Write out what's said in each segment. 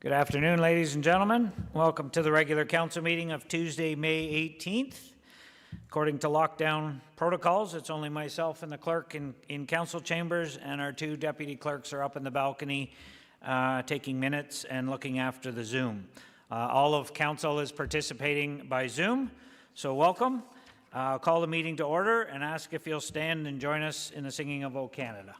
Good afternoon, ladies and gentlemen. Welcome to the regular council meeting of Tuesday, May 18th. According to lockdown protocols, it's only myself and the clerk in council chambers, and our two deputy clerks are up in the balcony taking minutes and looking after the Zoom. All of council is participating by Zoom, so welcome. I'll call the meeting to order and ask if you'll stand and join us in the singing of O Canada.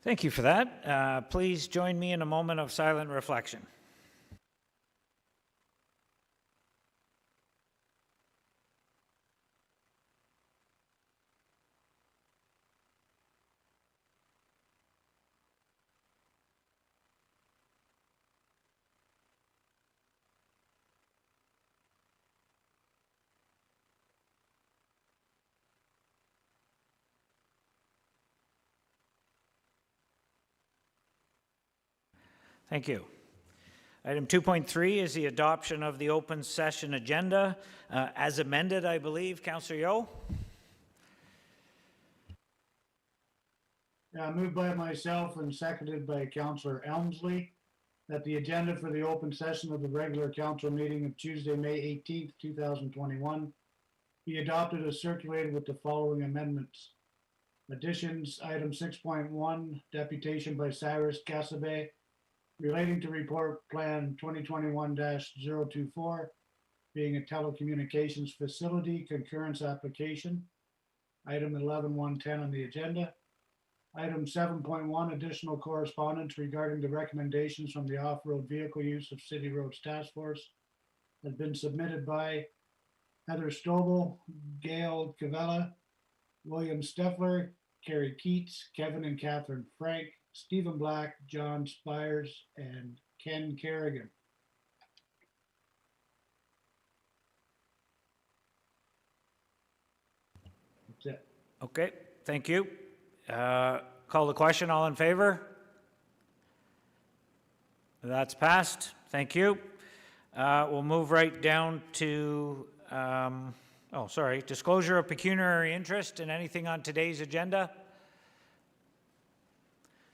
Thank you for that. Please join me in a moment of silent reflection. Thank you. Item 2.3 is the adoption of the open session agenda as amended, I believe. Councillor Yeo? Moved by myself and seconded by Councillor Elmsley that the agenda for the open session of the regular council meeting of Tuesday, May 18th, 2021 be adopted as circulated with the following amendments. Additions, item 6.1, deputation by Cyrus Casabe relating to report plan 2021-024 being a telecommunications facility concurrence application. Item 11.110 on the agenda. Item 7.1, additional correspondence regarding the recommendations from the off-road vehicle use of City Roads Task Force has been submitted by Heather Stovall, Gail Cavella, William Steffler, Carrie Keats, Kevin and Catherine Frank, Stephen Black, John Spires, and Ken Kerrigan. That's it. Okay, thank you. Call the question. All in favor? That's passed. Thank you. We'll move right down to, disclosure of pecuniary interest in anything on today's agenda.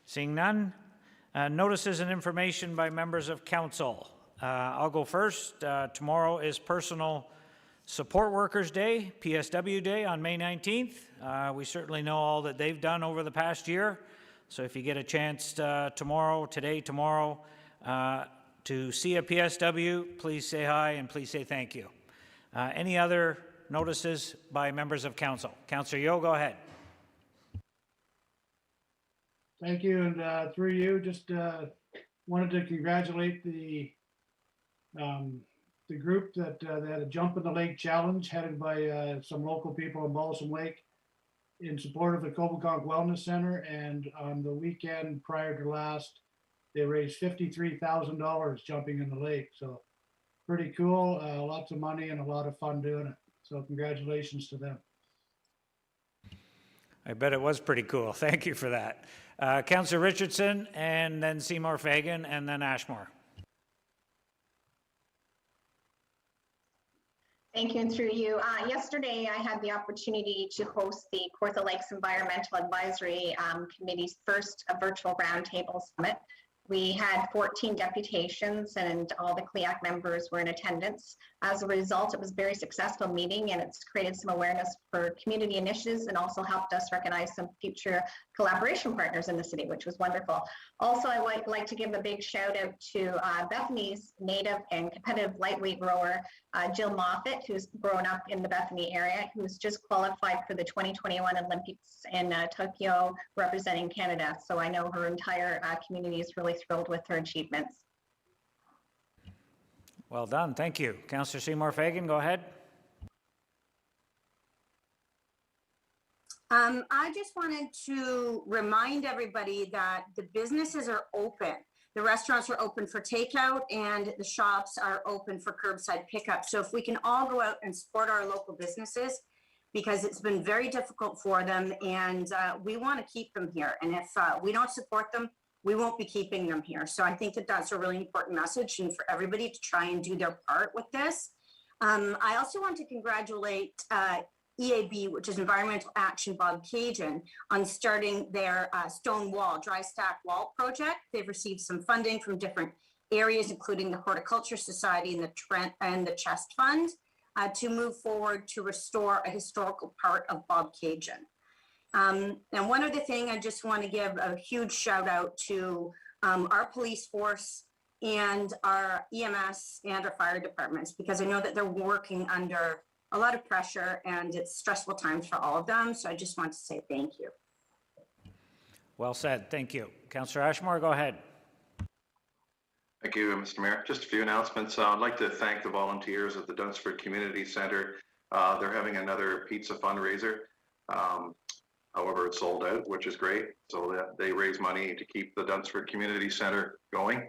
Seeing none. Notices and information by members of council. I'll go first. Tomorrow is Personal Support Workers Day, PSW Day, on May 19th. We certainly know all that they've done over the past year. So if you get a chance tomorrow to see a PSW, please say hi and please say thank you. Any other notices by members of council? Councillor Yeo, go ahead. Thank you, and through you, just wanted to congratulate the group that had a Jump in the Lake challenge headed by some local people in Balsam Lake in support of the Coboconk Wellness Center. And on the weekend prior to last, they raised $53,000 jumping in the lake. So pretty cool, lots of money and a lot of fun doing it. So congratulations to them. I bet it was pretty cool. Thank you for that. Councillor Richardson, and then Seymour Fagan, and then Ashmore. Thank you, and through you. Yesterday, I had the opportunity to host the Kawartha Lakes Environmental Advisory Committee's first virtual roundtable summit. We had 14 deputations and all the CLIAC members were in attendance. As a result, it was a very successful meeting and it's created some awareness for community initiatives and also helped us recognize some future collaboration partners in the city, which was wonderful. Also, I would like to give a big shout out to Bethany's native and competitive lightweight rower, Jill Moffat, who's grown up in the Bethany area, who's just qualified for the 2021 Olympics in Tokyo representing Canada. So I know her entire community is really thrilled with her achievements. Well done, thank you. Councillor Seymour Fagan, go ahead. I just wanted to remind everybody that the businesses are open. The restaurants are open for takeout and the shops are open for curbside pickup. So if we can all go out and support our local businesses, because it's been very difficult for them and we want to keep them here. And if we don't support them, we won't be keeping them here. So I think that that's a really important message and for everybody to try and do their part with this. I also want to congratulate EAB, which is Environmental Action Bobcaygeon, on starting their stone wall, dry stack wall project. They've received some funding from different areas, including the Horticulture Society and the Trent and the Chest Fund, to move forward to restore a historical part of Bobcaygeon. And one other thing, I just want to give a huge shout out to our police force and our EMS and our fire departments, because I know that they're working under a lot of pressure and it's stressful times for all of them. So I just want to say thank you. Well said, thank you. Councillor Ashmore, go ahead. Thank you, Mr. Mayor. Just a few announcements. I'd like to thank the volunteers at the Dunsford Community Centre. They're having another pizza fundraiser. However, it's sold out, which is great. So that they raise money to keep the Dunsford Community Centre going.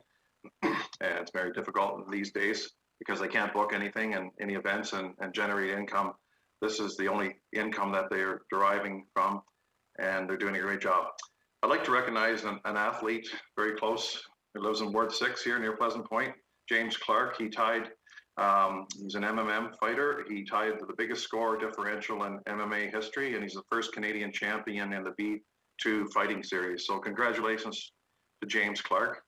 And it's very difficult these days because they can't book anything and any events and generate income. This is the only income that they're deriving from, and they're doing a great job. I'd like to recognize an athlete very close who lives in Ward 6 here near Pleasant Point, James Clark. He tied, he's an MMA fighter. He tied the biggest score differential in MMA history, and he's the first Canadian champion in the B2 fighting series. So congratulations to James Clark.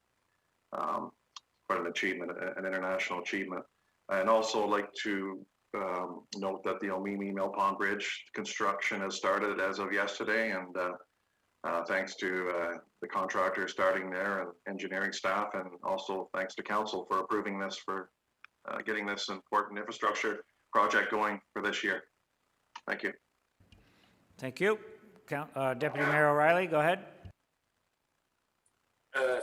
Quite an achievement, an international achievement. And also like to note that the Omemee Mill Pond Bridge construction has started as of yesterday, and thanks to the contractor starting there and engineering staff, and also thanks to council for approving this, for getting this important infrastructure project going for this year. Thank you. Thank you. Deputy Mayor O'Reilly, go ahead.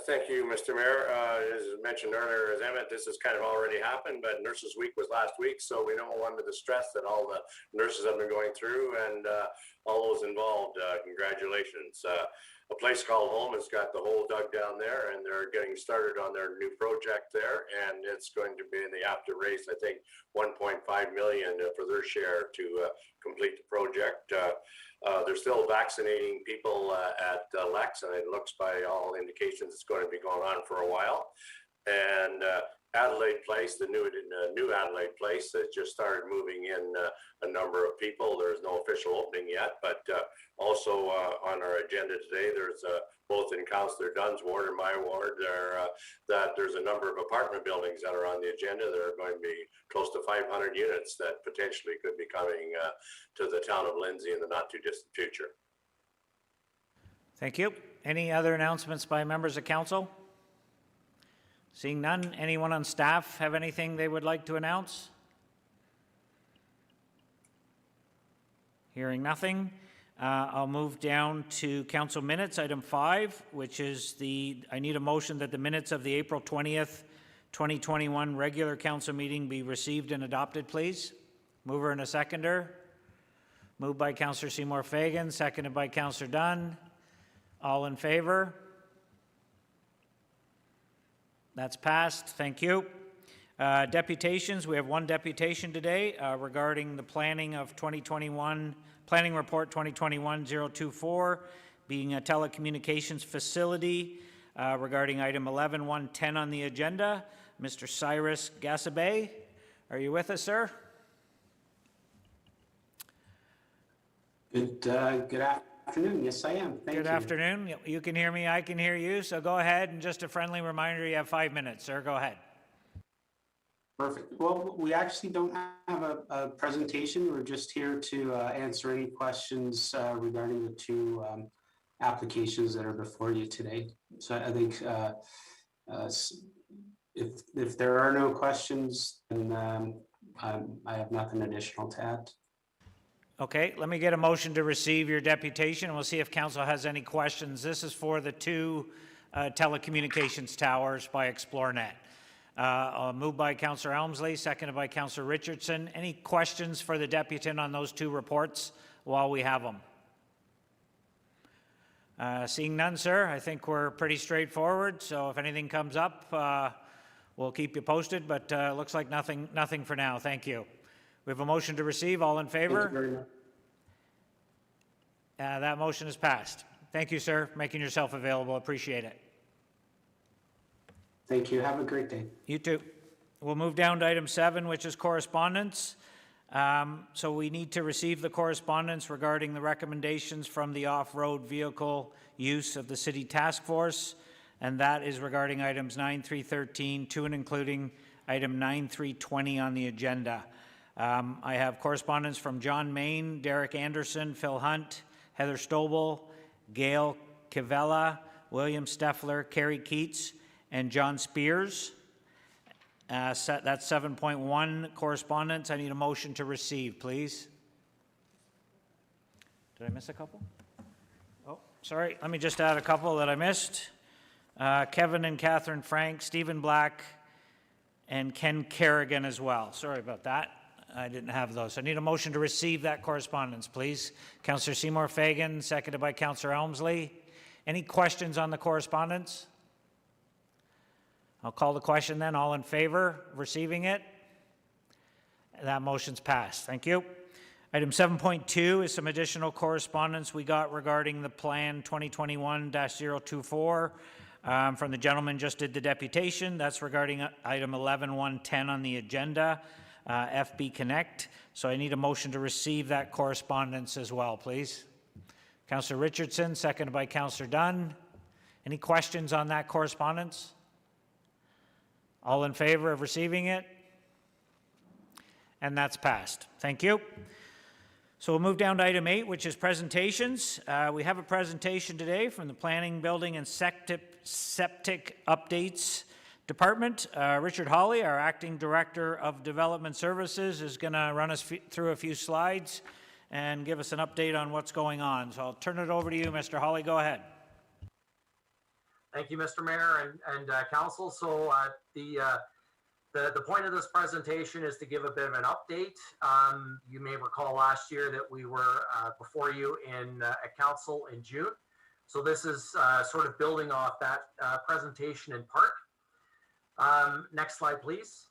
Thank you, Mr. Mayor. As mentioned earlier, as Emmett, this has kind of already happened, but Nurses Week was last week, so we don't want the stress that all the nurses have been going through, and all those involved, congratulations. A place called home has got the hole dug down there, and they're getting started on their new project there, and it's going to be, they have to raise, I think, 1.5 million for their share to complete the project. They're still vaccinating people at Lex, and it looks by all indications it's going to be going on for a while. And Adelaide Place, the new Adelaide Place, has just started moving in a number of people. There's no official opening yet, but also on our agenda today, there's both in Councillor Dunn's ward and my ward, that there's a number of apartment buildings that are on the agenda. There are going to be close to 500 units that potentially could be coming to the town of Lindsay in the not too distant future. Thank you. Any other announcements by members of council? Seeing none, anyone on staff have anything they would like to announce? Hearing nothing, I'll move down to council minutes, item 5, which is I need a motion that the minutes of the April 20th, 2021 regular council meeting be received and adopted, please. Mover and a seconder. Moved by Councillor Seymour Fagan, seconded by Councillor Dunn. All in favor? That's passed. Thank you. Deputations, we have one deputation today regarding the planning of 2021, Planning Report 2021-024, being a telecommunications facility regarding item 11.1.10 on the agenda. Mr. Cyrus Gasabay, are you with us, sir? Good afternoon. Yes, I am. Thank you. Good afternoon. You can hear me, I can hear you, so go ahead. And just a friendly reminder, you have 5 minutes, sir. Go ahead. Perfect. Well, we actually don't have a presentation. We're just here to answer any questions regarding the two applications that are before you today. So I think if there are no questions, then I have nothing additional to add. Okay, let me get a motion to receive your deputation, and we'll see if council has any questions. This is for the two telecommunications towers by ExploreNet. Moved by Councillor Elmsley, seconded by Councillor Richardson. Any questions for the deputant on those two reports while we have them? Seeing none, sir, I think we're pretty straightforward. So if anything comes up, we'll keep you posted, but looks like nothing for now. Thank you. We have a motion to receive. All in favor? Thank you very much. That motion is passed. Thank you, sir, for making yourself available. Appreciate it. Thank you. Have a great day. You too. We'll move down to item 7, which is correspondence. So we need to receive the correspondence regarding the recommendations from the off-road vehicle use of the city task force, and that is regarding items 9.3.13 to and including item 9.3.20 on the agenda. I have correspondence from John Main, Derek Anderson, Phil Hunt, Heather Stobel, Gail Cavella, William Steffler, Kerry Keats, and John Spears. That's 7.1 correspondence. I need a motion to receive, please. Did I miss a couple? Oh, sorry. Let me just add a couple that I missed. Kevin and Catherine Frank, Stephen Black, and Ken Kerrigan as well. Sorry about that. I didn't have those. I need a motion to receive that correspondence, please. Councillor Seymour Fagan, seconded by Councillor Elmsley. Any questions on the correspondence? I'll call the question then. All in favor of receiving it? That motion's passed. Thank you. Item 7.2 is some additional correspondence we got regarding the Plan 2021-024 from the gentleman just did the deputation. That's regarding item 11.1.10 on the agenda, FB Connect. So I need a motion to receive that correspondence as well, please. Councillor Richardson, seconded by Councillor Dunn. Any questions on that correspondence? All in favor of receiving it? And that's passed. Thank you. So we'll move down to item 8, which is presentations. We have a presentation today from the Planning, Building, and Septic Updates Department. Richard Hawley, our Acting Director of Development Services, is going to run us through a few slides and give us an update on what's going on. So I'll turn it over to you, Mr. Hawley. Go ahead. Thank you, Mr. Mayor and Council. So the point of this presentation is to give a bit of an update. You may recall last year that we were before you at Council in June. So this is sort of building off that presentation in part. Next slide, please.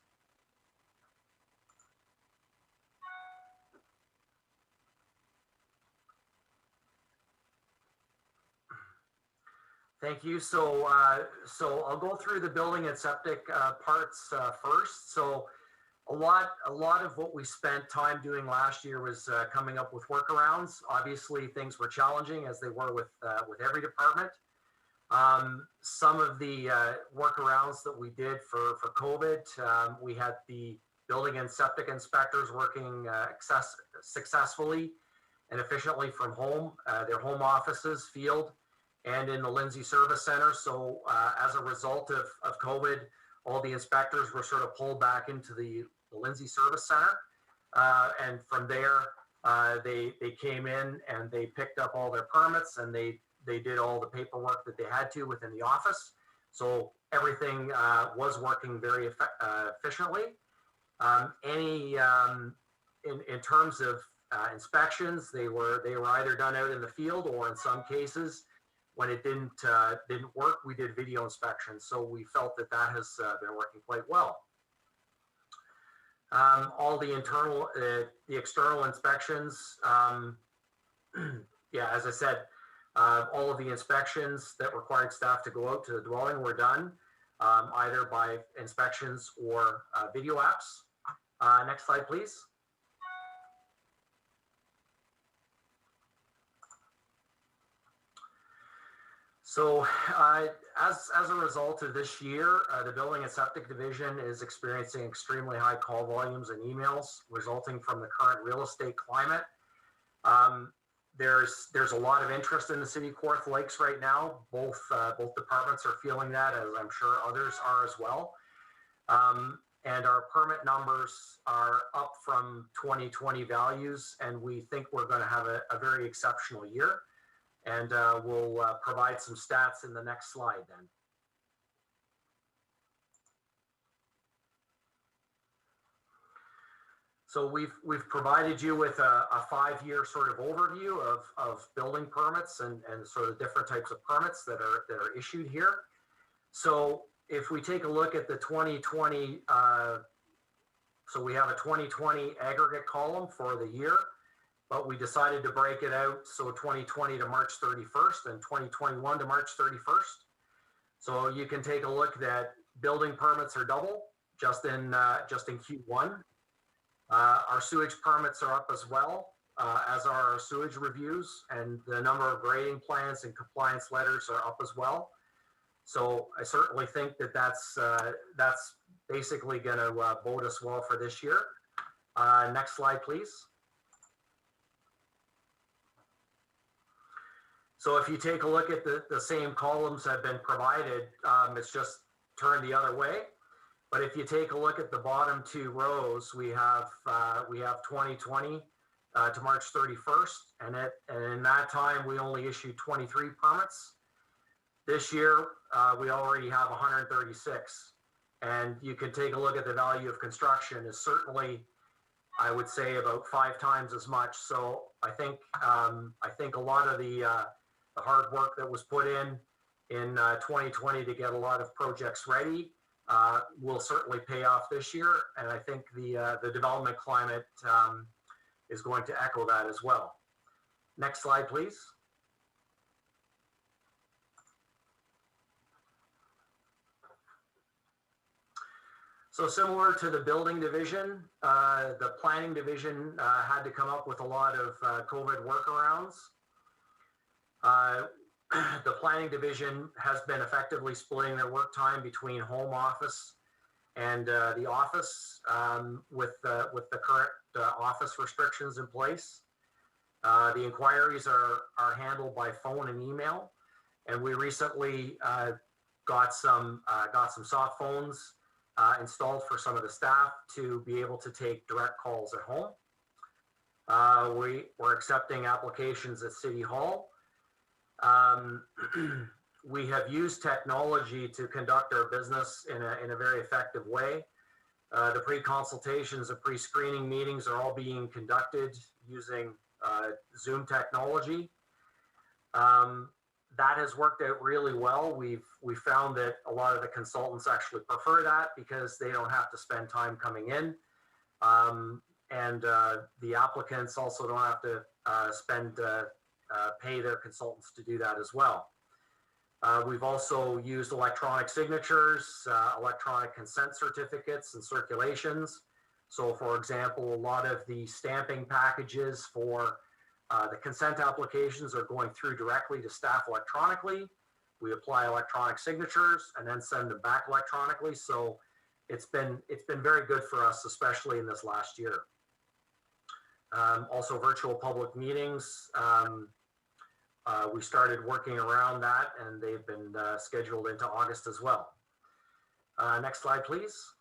Thank you. So I'll go through the building and septic parts first. So a lot of what we spent time doing last year was coming up with workarounds. Obviously, things were challenging as they were with every department. Some of the workarounds that we did for COVID, we had the building and septic inspectors working successfully and efficiently from home, their home offices, field, and in the Lindsay Service Center. So as a result of COVID, all the inspectors were sort of pulled back into the Lindsay Service Center. And from there, they came in and they picked up all their permits and they did all the paperwork that they had to within the office. So everything was working very efficiently. In terms of inspections, they were either done out in the field or in some cases, when it didn't work, we did video inspections. So we felt that has been working quite well. All the internal, the external inspections, yeah, as I said, all of the inspections that required staff to go out to the dwelling were done, either by inspections or video apps. Next slide, please. So as a result of this year, the Building and Septic Division is experiencing extremely high call volumes and emails resulting from the current real estate climate. There's a lot of interest in the city of Kawartha Lakes right now. Both departments are feeling that, as I'm sure others are as well. And our permit numbers are up from 2020 values, and we think we're going to have a very exceptional year. And we'll provide some stats in the next slide then. So we've provided you with a 5-year sort of overview of building permits and sort of different types of permits that are issued here. So if we take a look at the 2020, so we have a 2020 aggregate column for the year, but we decided to break it out. So 2020 to March 31st and 2021 to March 31st. So you can take a look that building permits are double just in Q1. Our sewage permits are up as well, as are our sewage reviews, and the number of grading plans and compliance letters are up as well. So I certainly think that that's basically going to bode us well for this year. Next slide, please. So if you take a look at the same columns have been provided, it's just turned the other way. But if you take a look at the bottom 2 rows, we have 2020 to March 31st, and in that time we only issued 23 permits. This year we already have 136, and you can take a look at the value of construction is certainly, I would say, about 5 times as much. So I think a lot of the hard work that was put in 2020 to get a lot of projects ready will certainly pay off this year, and I think the development climate is going to echo that as well. Next slide, please. So similar to the building division, the planning division had to come up with a lot of COVID workarounds. The planning division has been effectively splitting their work time between home office and the office with the current office restrictions in place. The inquiries are handled by phone and email, and we recently got some soft phones installed for some of the staff to be able to take direct calls at home. We're accepting applications at City Hall. We have used technology to conduct our business in a very effective way. The pre-consultations and pre-screening meetings are all being conducted using Zoom technology. That has worked out really well. We found that a lot of the consultants actually prefer that because they don't have to spend time coming in. And the applicants also don't have to pay their consultants to do that as well. We've also used electronic signatures, electronic consent certificates and circulations. So for example, a lot of the stamping packages for the consent applications are going through directly to staff electronically. We apply electronic signatures and then send them back electronically. So it's been very good for us, especially in this last year. Also virtual public meetings. We started working around that, and they've been scheduled into August as well. Next slide, please.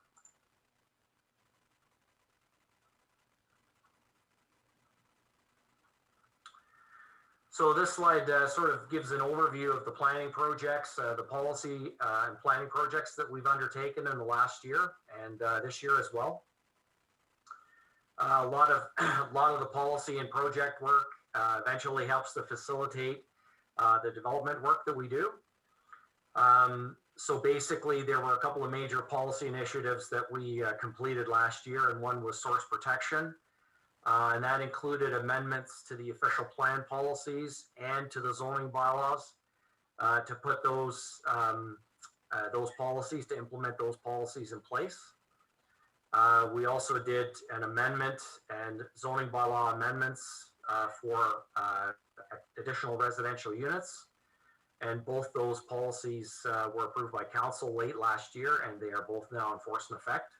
So this slide sort of gives an overview of the planning projects, the policy and planning projects that we've undertaken in the last year and this year as well. A lot of the policy and project work eventually helps to facilitate the development work that we do. So basically, there were a couple of major policy initiatives that we completed last year, and one was source protection. And that included amendments to the official plan policies and to the zoning bylaws to put those policies, to implement those policies in place. We also did an amendment and zoning bylaw amendments for additional residential units. And both those policies were approved by council late last year, and they are both now in force and effect.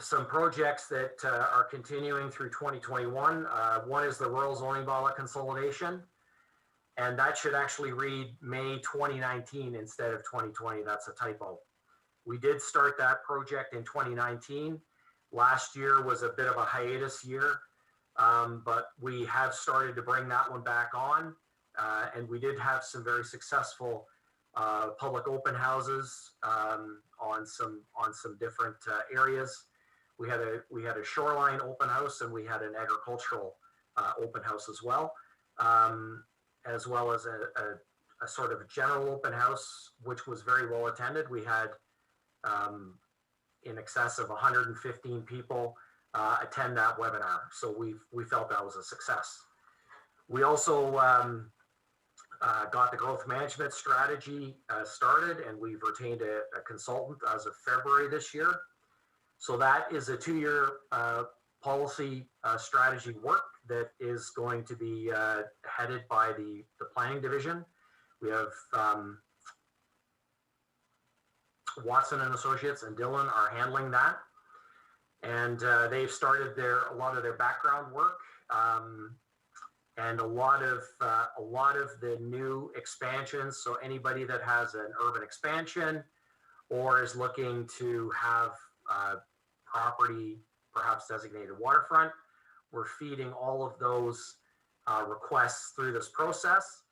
Some projects that are continuing through 2021. One is the rural zoning bylaw consolidation, and that should actually read May 2019 instead of 2020. That's a typo. We did start that project in 2019. Last year was a bit of a hiatus year, but we have started to bring that one back on. And we did have some very successful public open houses on some different areas. We had a shoreline open house, and we had an agricultural open house as well as a sort of a general open house, which was very well attended. We had in excess of 115 people attend that webinar, so we felt that was a success. We also got the growth management strategy started, and we've retained a consultant as of February this year. So that is a 2-year policy strategy work that is going to be headed by the planning division. We have Watson and Associates and Dylan are handling that, and they've started a lot of their background work. And a lot of the new expansions. So anybody that has an urban expansion or is looking to have property perhaps designated waterfront, we're feeding all of those requests through this process.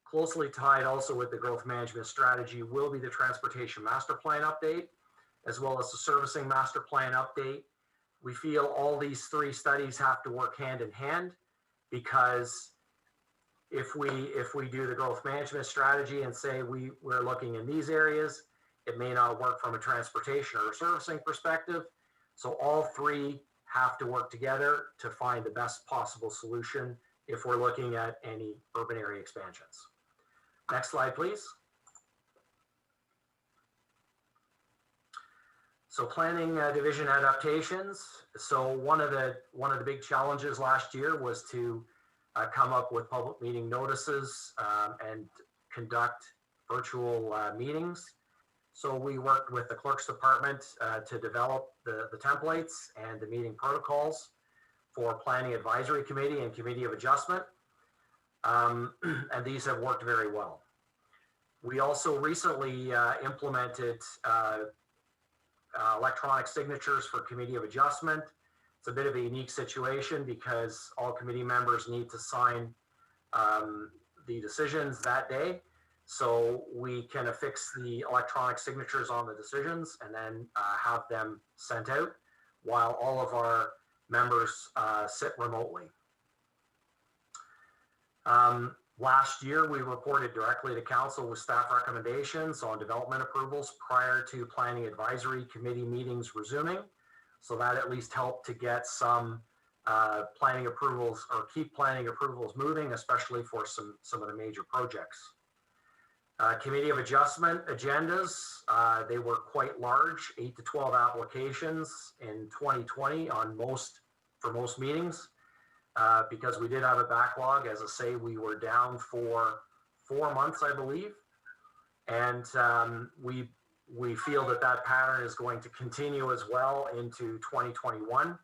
Closely tied also with the growth management strategy will be the transportation master plan update, as well as the servicing master plan update. We feel all these 3 studies have to work hand in hand, because if we do the growth management strategy and say we're looking in these areas, it may not work from a transportation or a servicing perspective. So all 3 have to work together to find the best possible solution if we're looking at any urban area expansions. Next slide, please. So planning division adaptations. So one of the big challenges last year was to come up with public meeting notices and conduct virtual meetings. So we worked with the clerk's department to develop the templates and the meeting protocols for Planning Advisory Committee and Committee of Adjustment. And these have worked very well. We also recently implemented electronic signatures for Committee of Adjustment. It's a bit of a unique situation because all committee members need to sign the decisions that day. So we can affix the electronic signatures on the decisions and then have them sent out while all of our members sit remotely. Last year, we reported directly to council with staff recommendations on development approvals prior to Planning Advisory Committee meetings resuming. So that at least helped to get some planning approvals or keep planning approvals moving, especially for some of the major projects. Committee of Adjustment agendas, they were quite large, 8 to 12 applications in 2020 for most meetings. Because we did have a backlog. As I say, we were down for 4 months, I believe. And we feel that pattern is going to continue as well into 2021.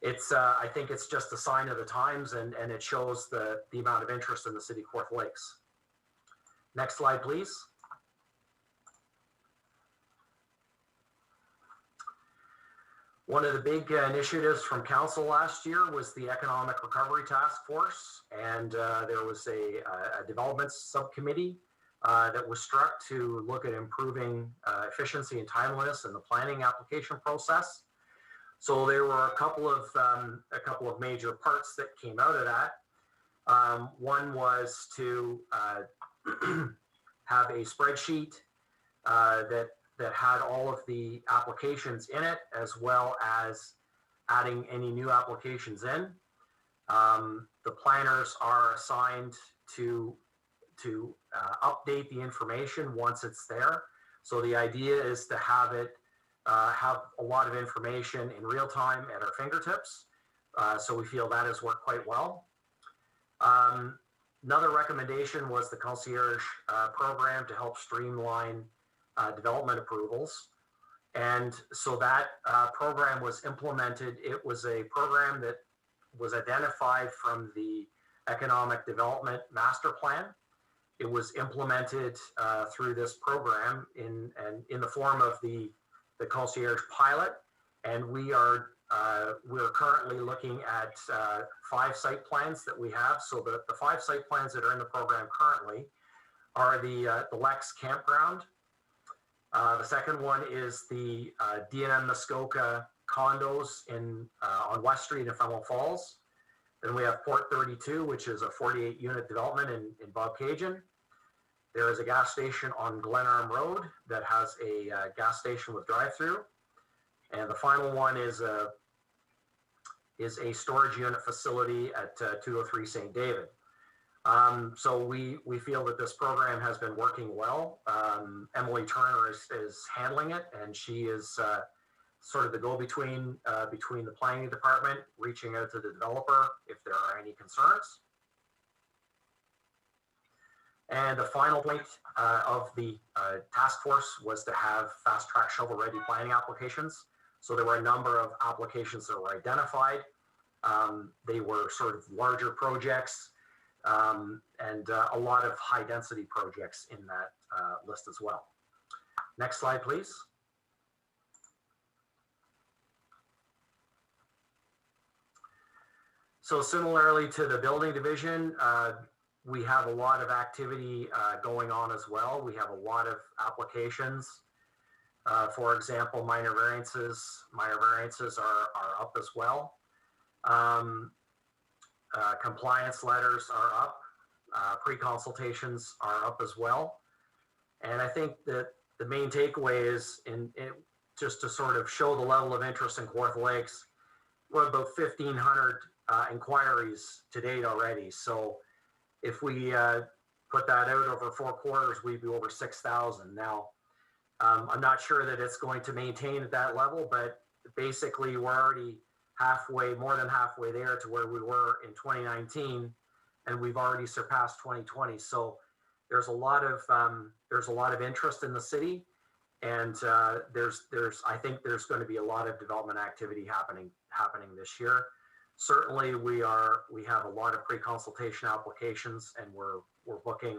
I think it's just a sign of the times, and it shows the amount of interest in the City of Kawartha Lakes. Next slide, please. One of the big initiatives from council last year was the Economic Recovery Task Force, and there was a development subcommittee that was struck to look at improving efficiency and timeliness in the planning application process. So there were a couple of major parts that came out of that. One was to have a spreadsheet that had all of the applications in it, as well as adding any new applications in. The planners are assigned to update the information once it's there. So the idea is to have it have a lot of information in real time at our fingertips. So we feel that has worked quite well. Another recommendation was the concierge program to help streamline development approvals. And so that program was implemented. It was a program that was identified from the Economic Development Master Plan. It was implemented through this program in the form of the concierge pilot, and we're currently looking at 5 site plans that we have. So the 5 site plans that are in the program currently are the Lex Campground. The second one is the D&M Muskoka condos on West Street in Fenwell Falls. Then we have Port 32, which is a 48-unit development in Bobcaygeon. There is a gas station on Glenarm Road that has a gas station with drive-through. And the final one is a storage unit facility at 203 St. David. So we feel that this program has been working well. Emily Turner is handling it, and she is sort of the go-between between the planning department, reaching out to the developer if there are any concerns. And the final point of the task force was to have fast-track shovel-ready planning applications. So there were a number of applications that were identified. They were sort of larger projects and a lot of high-density projects in that list as well. Next slide, please. So similarly to the building division, we have a lot of activity going on as well. We have a lot of applications. For example, minor variances are up as well. Compliance letters are up. Pre-consultations are up as well. And I think that the main takeaway is just to sort of show the level of interest in Kawartha Lakes. We're about 1,500 inquiries to date already. So if we put that out over 4 quarters, we'd be over 6,000. Now, I'm not sure that it's going to maintain at that level, but basically we're already more than halfway there to where we were in 2019, and we've already surpassed 2020. So there's a lot of interest in the city, and I think there's going to be a lot of development activity happening this year. Certainly, we have a lot of pre-consultation applications, and we're booking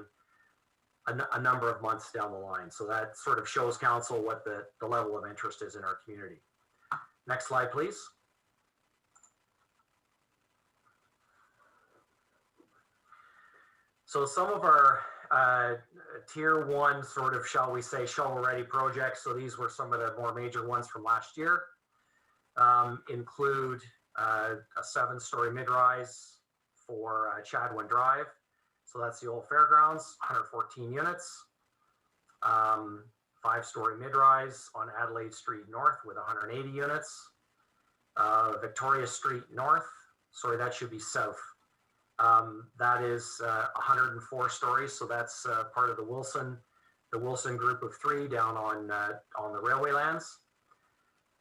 a number of months down the line. So that sort of shows council what the level of interest is in our community. Next slide, please. So some of our tier 1 sort of, shall we say, shovel-ready projects, so these were some of the more major ones from last year, include a 7-story mid-rise for Chadwin Drive. So that's the old fairgrounds, 114 units. 5-story mid-rise on Adelaide Street North with 180 units. Victoria Street North, sorry, that should be south. That is 104 stories, so that's part of the Wilson group of 3 down on the railway lands.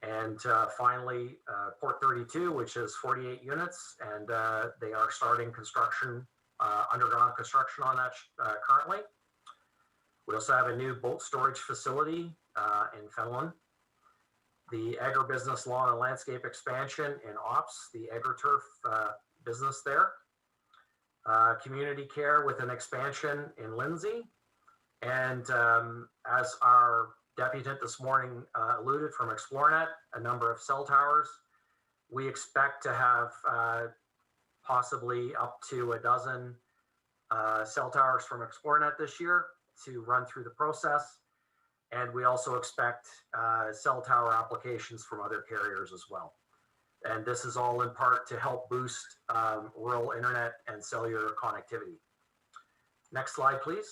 And finally, Port 32, which is 48 units, and they are starting construction, underground construction on that currently. We also have a new boat storage facility in Fenelon. The agribusiness lawn and landscape expansion in Ops, the AgriTurf business there. Community care with an expansion in Lindsay. And as our deputant this morning alluded from Xplornet, a number of cell towers. We expect to have possibly up to a dozen cell towers from Xplornet this year to run through the process. And we also expect cell tower applications from other carriers as well. And this is all in part to help boost rural internet and cellular connectivity. Next slide, please.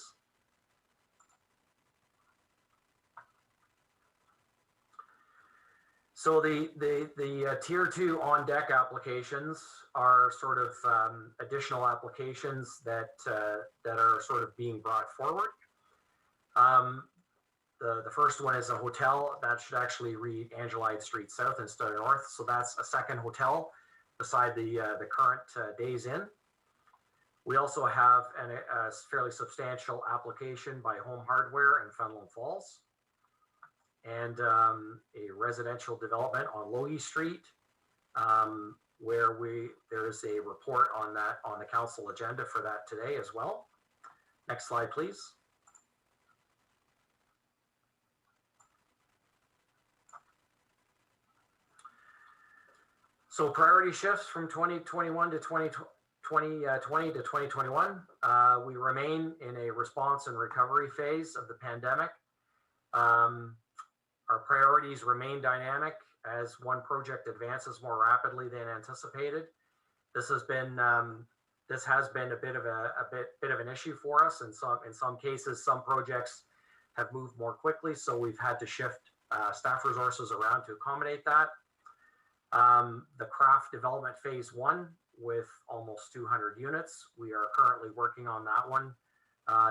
So the tier 2 on deck applications are sort of additional applications that are sort of being brought forward. The first one is a hotel that should actually read Angelide Street South instead of North. So that's a second hotel beside the current Days Inn. We also have a fairly substantial application by Home Hardware in Fenelon Falls, and a residential development on Logie Street, where there's a report on that on the council agenda for that today as well. Next slide, please. So priority shifts from 2021 to 2020 to 2021. We remain in a response and recovery phase of the pandemic. Our priorities remain dynamic as one project advances more rapidly than anticipated. This has been a bit of an issue for us. In some cases, some projects have moved more quickly, so we've had to shift staff resources around to accommodate that. The craft development phase 1 with almost 200 units. We are currently working on that one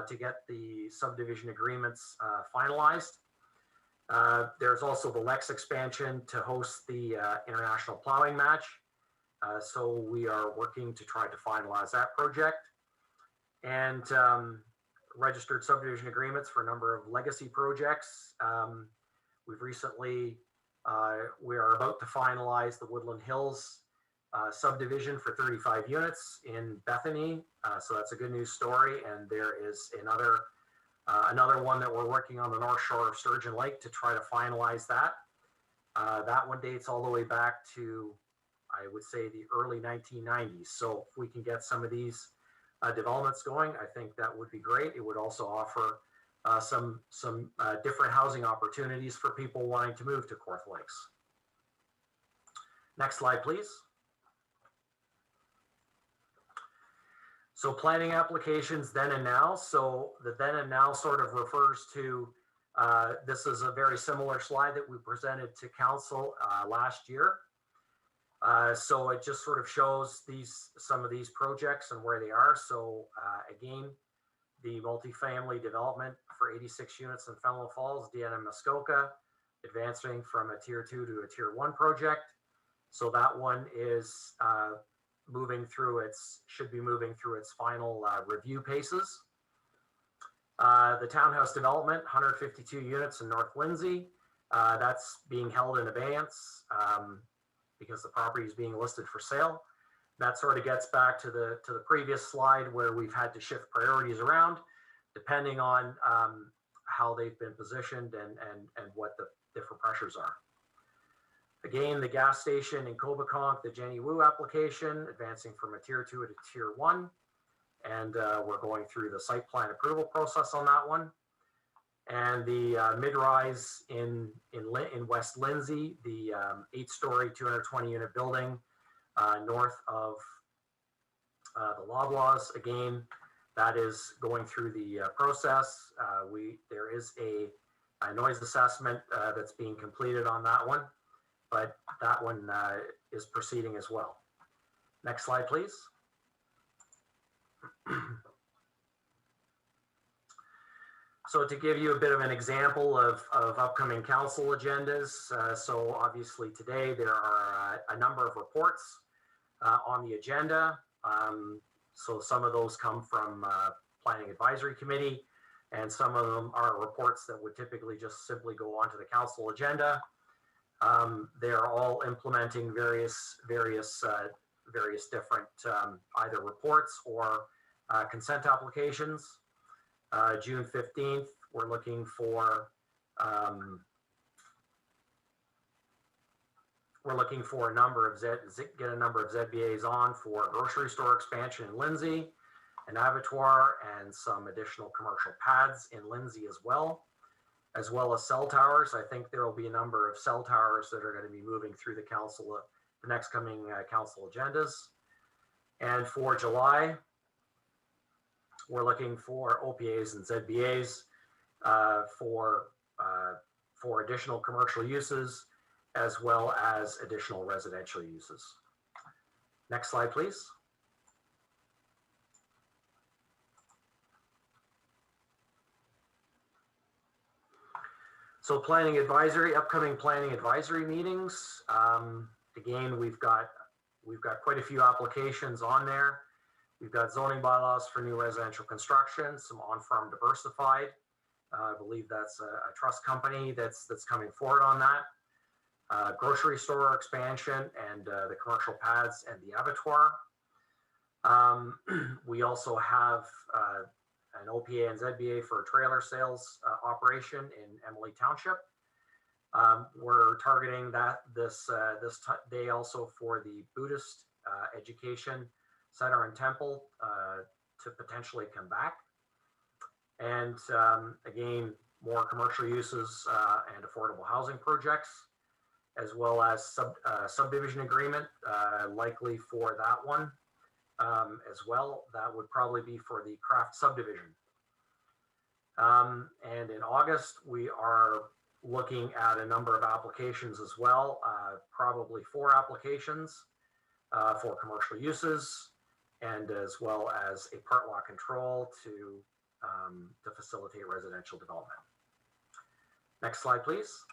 to get the subdivision agreements finalized. There's also the Lex expansion to host the international plowing match. So we are working to try to finalize that project. And registered subdivision agreements for a number of legacy projects. We've recently, we are about to finalize the Woodland Hills subdivision for 35 units in Bethany. So that's a good news story. And there is another one that we're working on the North Shore of Sturgeon Lake to try to finalize that. That one dates all the way back to, I would say, the early 1990s. So if we can get some of these developments going, I think that would be great. It would also offer some different housing opportunities for people wanting to move to Kawartha Lakes. Next slide, please. So planning applications then and now. So the then and now sort of refers to, this is a very similar slide that we presented to council last year. So it just sort of shows some of these projects and where they are. So again, the multifamily development for 86 units in Fenelon Falls, Deanna Muskoka, advancing from a tier 2 to a tier 1 project. So that one is should be moving through its final review paces. The townhouse development, 152 units in North Lindsay. That's being held in abeyance because the property is being listed for sale. That sort of gets back to the previous slide where we've had to shift priorities around depending on how they've been positioned and what the different pressures are. Again, the gas station in Cobeconk, the Jenny Wu application, advancing from a tier 2 to tier 1. And we're going through the site plan approval process on that one. And the mid-rise in West Lindsay, the 8-story, 220-unit building north of the Loblaws. Again, that is going through the process. There is a noise assessment that's being completed on that one, but that one is proceeding as well. Next slide, please. So to give you a bit of an example of upcoming council agendas, so obviously today there are a number of reports on the agenda. So some of those come from Planning Advisory Committee, and some of them are reports that would typically just simply go onto the council agenda. They're all implementing various different either reports or consent applications. June 15th, we're looking for a number of ZBAs on for grocery store expansion in Lindsay, an abattoir, and some additional commercial pads in Lindsay as well as cell towers. I think there will be a number of cell towers that are going to be moving through the council, the next coming council agendas. And for July, we're looking for OPAs and ZBAs for additional commercial uses as well as additional residential uses. Next slide, please. So planning advisory, upcoming planning advisory meetings. Again, we've got quite a few applications on there. We've got zoning bylaws for new residential construction, some on-farm diversified. I believe that's a trust company that's coming forward on that. Grocery store expansion and the commercial pads and the abattoir. We also have an OPA and ZBA for a trailer sales operation in Emily Township. We're targeting that this day also for the Buddhist Education Center and Temple to potentially come back. And again, more commercial uses and affordable housing projects, as well as subdivision agreement, likely for that one as well. That would probably be for the Craft subdivision. And in August, we are looking at a number of applications as well, probably 4 applications for commercial uses, and as well as a part lot control to facilitate residential development. Next slide, please.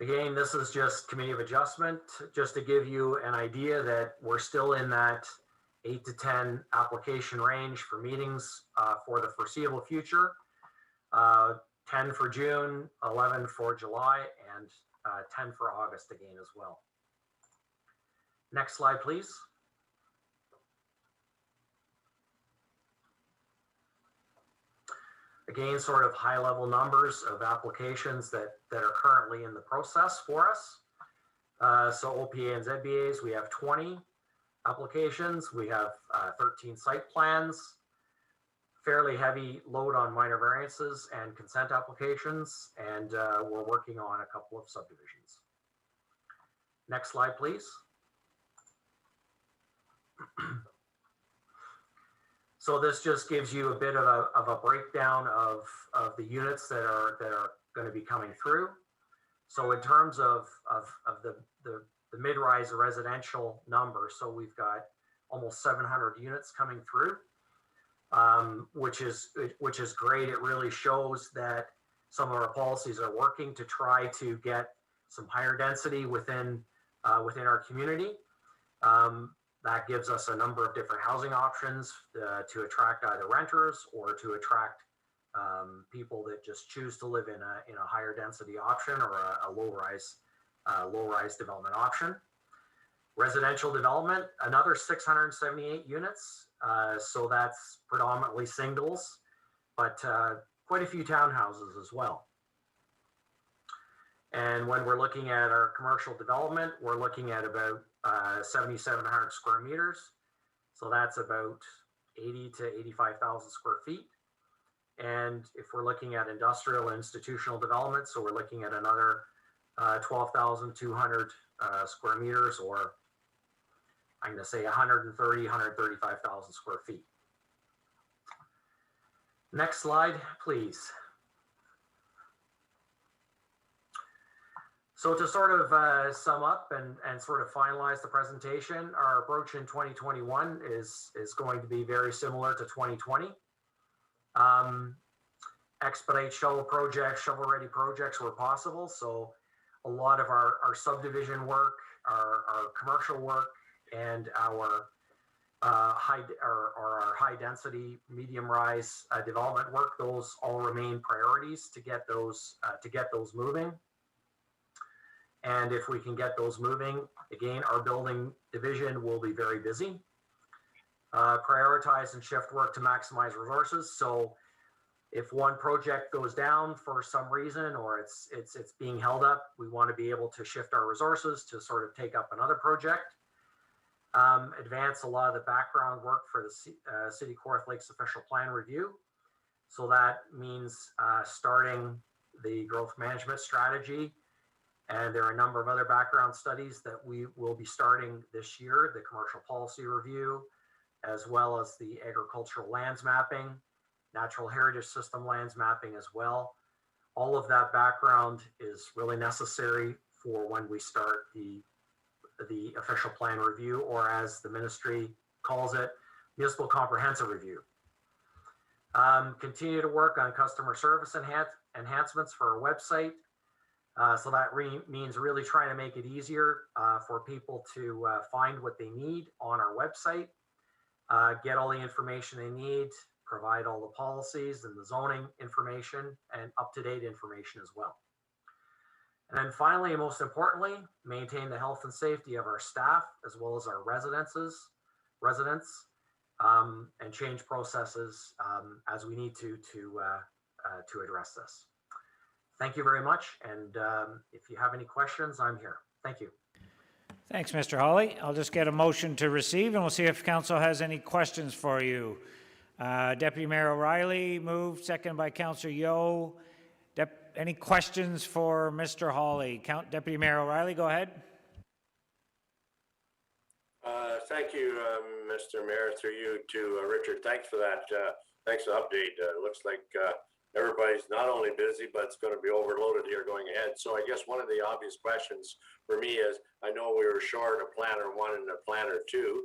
Again, this is just committee of adjustment, just to give you an idea that we're still in that 8 to 10 application range for meetings for the foreseeable future. 10 for June, 11 for July, and 10 for August again as well. Next slide, please. Again, sort of high level numbers of applications that are currently in the process for us. So OPA and ZBAs, we have 20 applications. We have 13 site plans, fairly heavy load on minor variances and consent applications, and we're working on a couple of subdivisions. Next slide, please. So this just gives you a bit of a breakdown of the units that are going to be coming through. So in terms of the mid-rise residential number, so we've got almost 700 units coming through, which is great. It really shows that some of our policies are working to try to get some higher density within our community. That gives us a number of different housing options to attract either renters or to attract people that just choose to live in a higher density option or a low rise development option. Residential development, another 678 units. So that's predominantly singles, but quite a few townhouses as well. And when we're looking at our commercial development, we're looking at about 7,700 square meters. So that's about 80 to 85,000 square feet. And if we're looking at industrial and institutional development, so we're looking at another 12,200 square meters, or I'm going to say 135,000 square feet. Next slide, please. So to sort of sum up and sort of finalize the presentation, our approach in 2021 is going to be very similar to 2020. Expedite shovel-ready projects where possible. So a lot of our subdivision work, our commercial work, and our high density, medium rise development work, those all remain priorities to get those moving. And if we can get those moving, again, our building division will be very busy. Prioritize and shift work to maximize resources. So if one project goes down for some reason, or it's being held up, we want to be able to shift our resources to sort of take up another project. Advance a lot of the background work for the City Kawartha Lakes official plan review. So that means starting the growth management strategy. And there are a number of other background studies that we will be starting this year, the commercial policy review, as well as the agricultural lands mapping, natural heritage system lands mapping as well. All of that background is really necessary for when we start the official plan review, or as the ministry calls it, municipal comprehensive review. Continue to work on customer service enhancements for our website. So that means really trying to make it easier for people to find what they need on our website, get all the information they need, provide all the policies and the zoning information and up-to-date information as well. And then finally, and most importantly, maintain the health and safety of our staff as well as our residents, and change processes as we need to address this. Thank you very much. And if you have any questions, I'm here. Thank you. Thanks, Mr. Hawley. I'll just get a motion to receive, and we'll see if council has any questions for you. Deputy Mayor O'Reilly moved, second by Councillor Yeo. Any questions for Mr. Hawley? Deputy Mayor O'Reilly, go ahead. Thank you, Mr. Mayor, through you to Richard. Thanks for that. Thanks for the update. Looks like everybody's not only busy, but it's going to be overloaded here going ahead. So I guess one of the obvious questions for me is, I know we were short a planner 1 and a planner 2.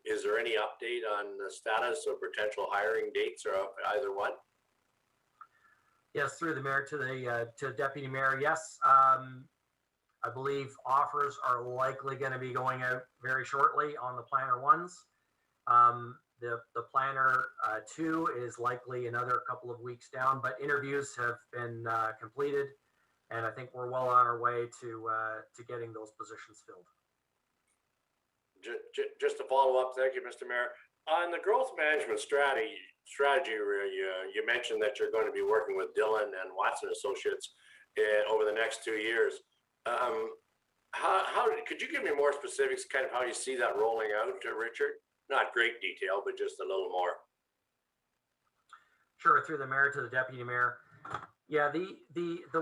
Is there any update on the status of potential hiring dates or either one? Yes, through the mayor to deputy mayor. Yes, I believe offers are likely going to be going out very shortly on the planner 1s. The planner 2 is likely another couple of weeks down, but interviews have been completed, and I think we're well on our way to getting those positions filled. Just to follow up, thank you, Mr. Mayor. On the growth management strategy, you mentioned that you're going to be working with Dillon and Watson Associates over the next 2 years. How could you give me more specifics, kind of how you see that rolling out, Richard? Not great detail, but just a little more. Sure, through the mayor to the deputy mayor. Yeah, the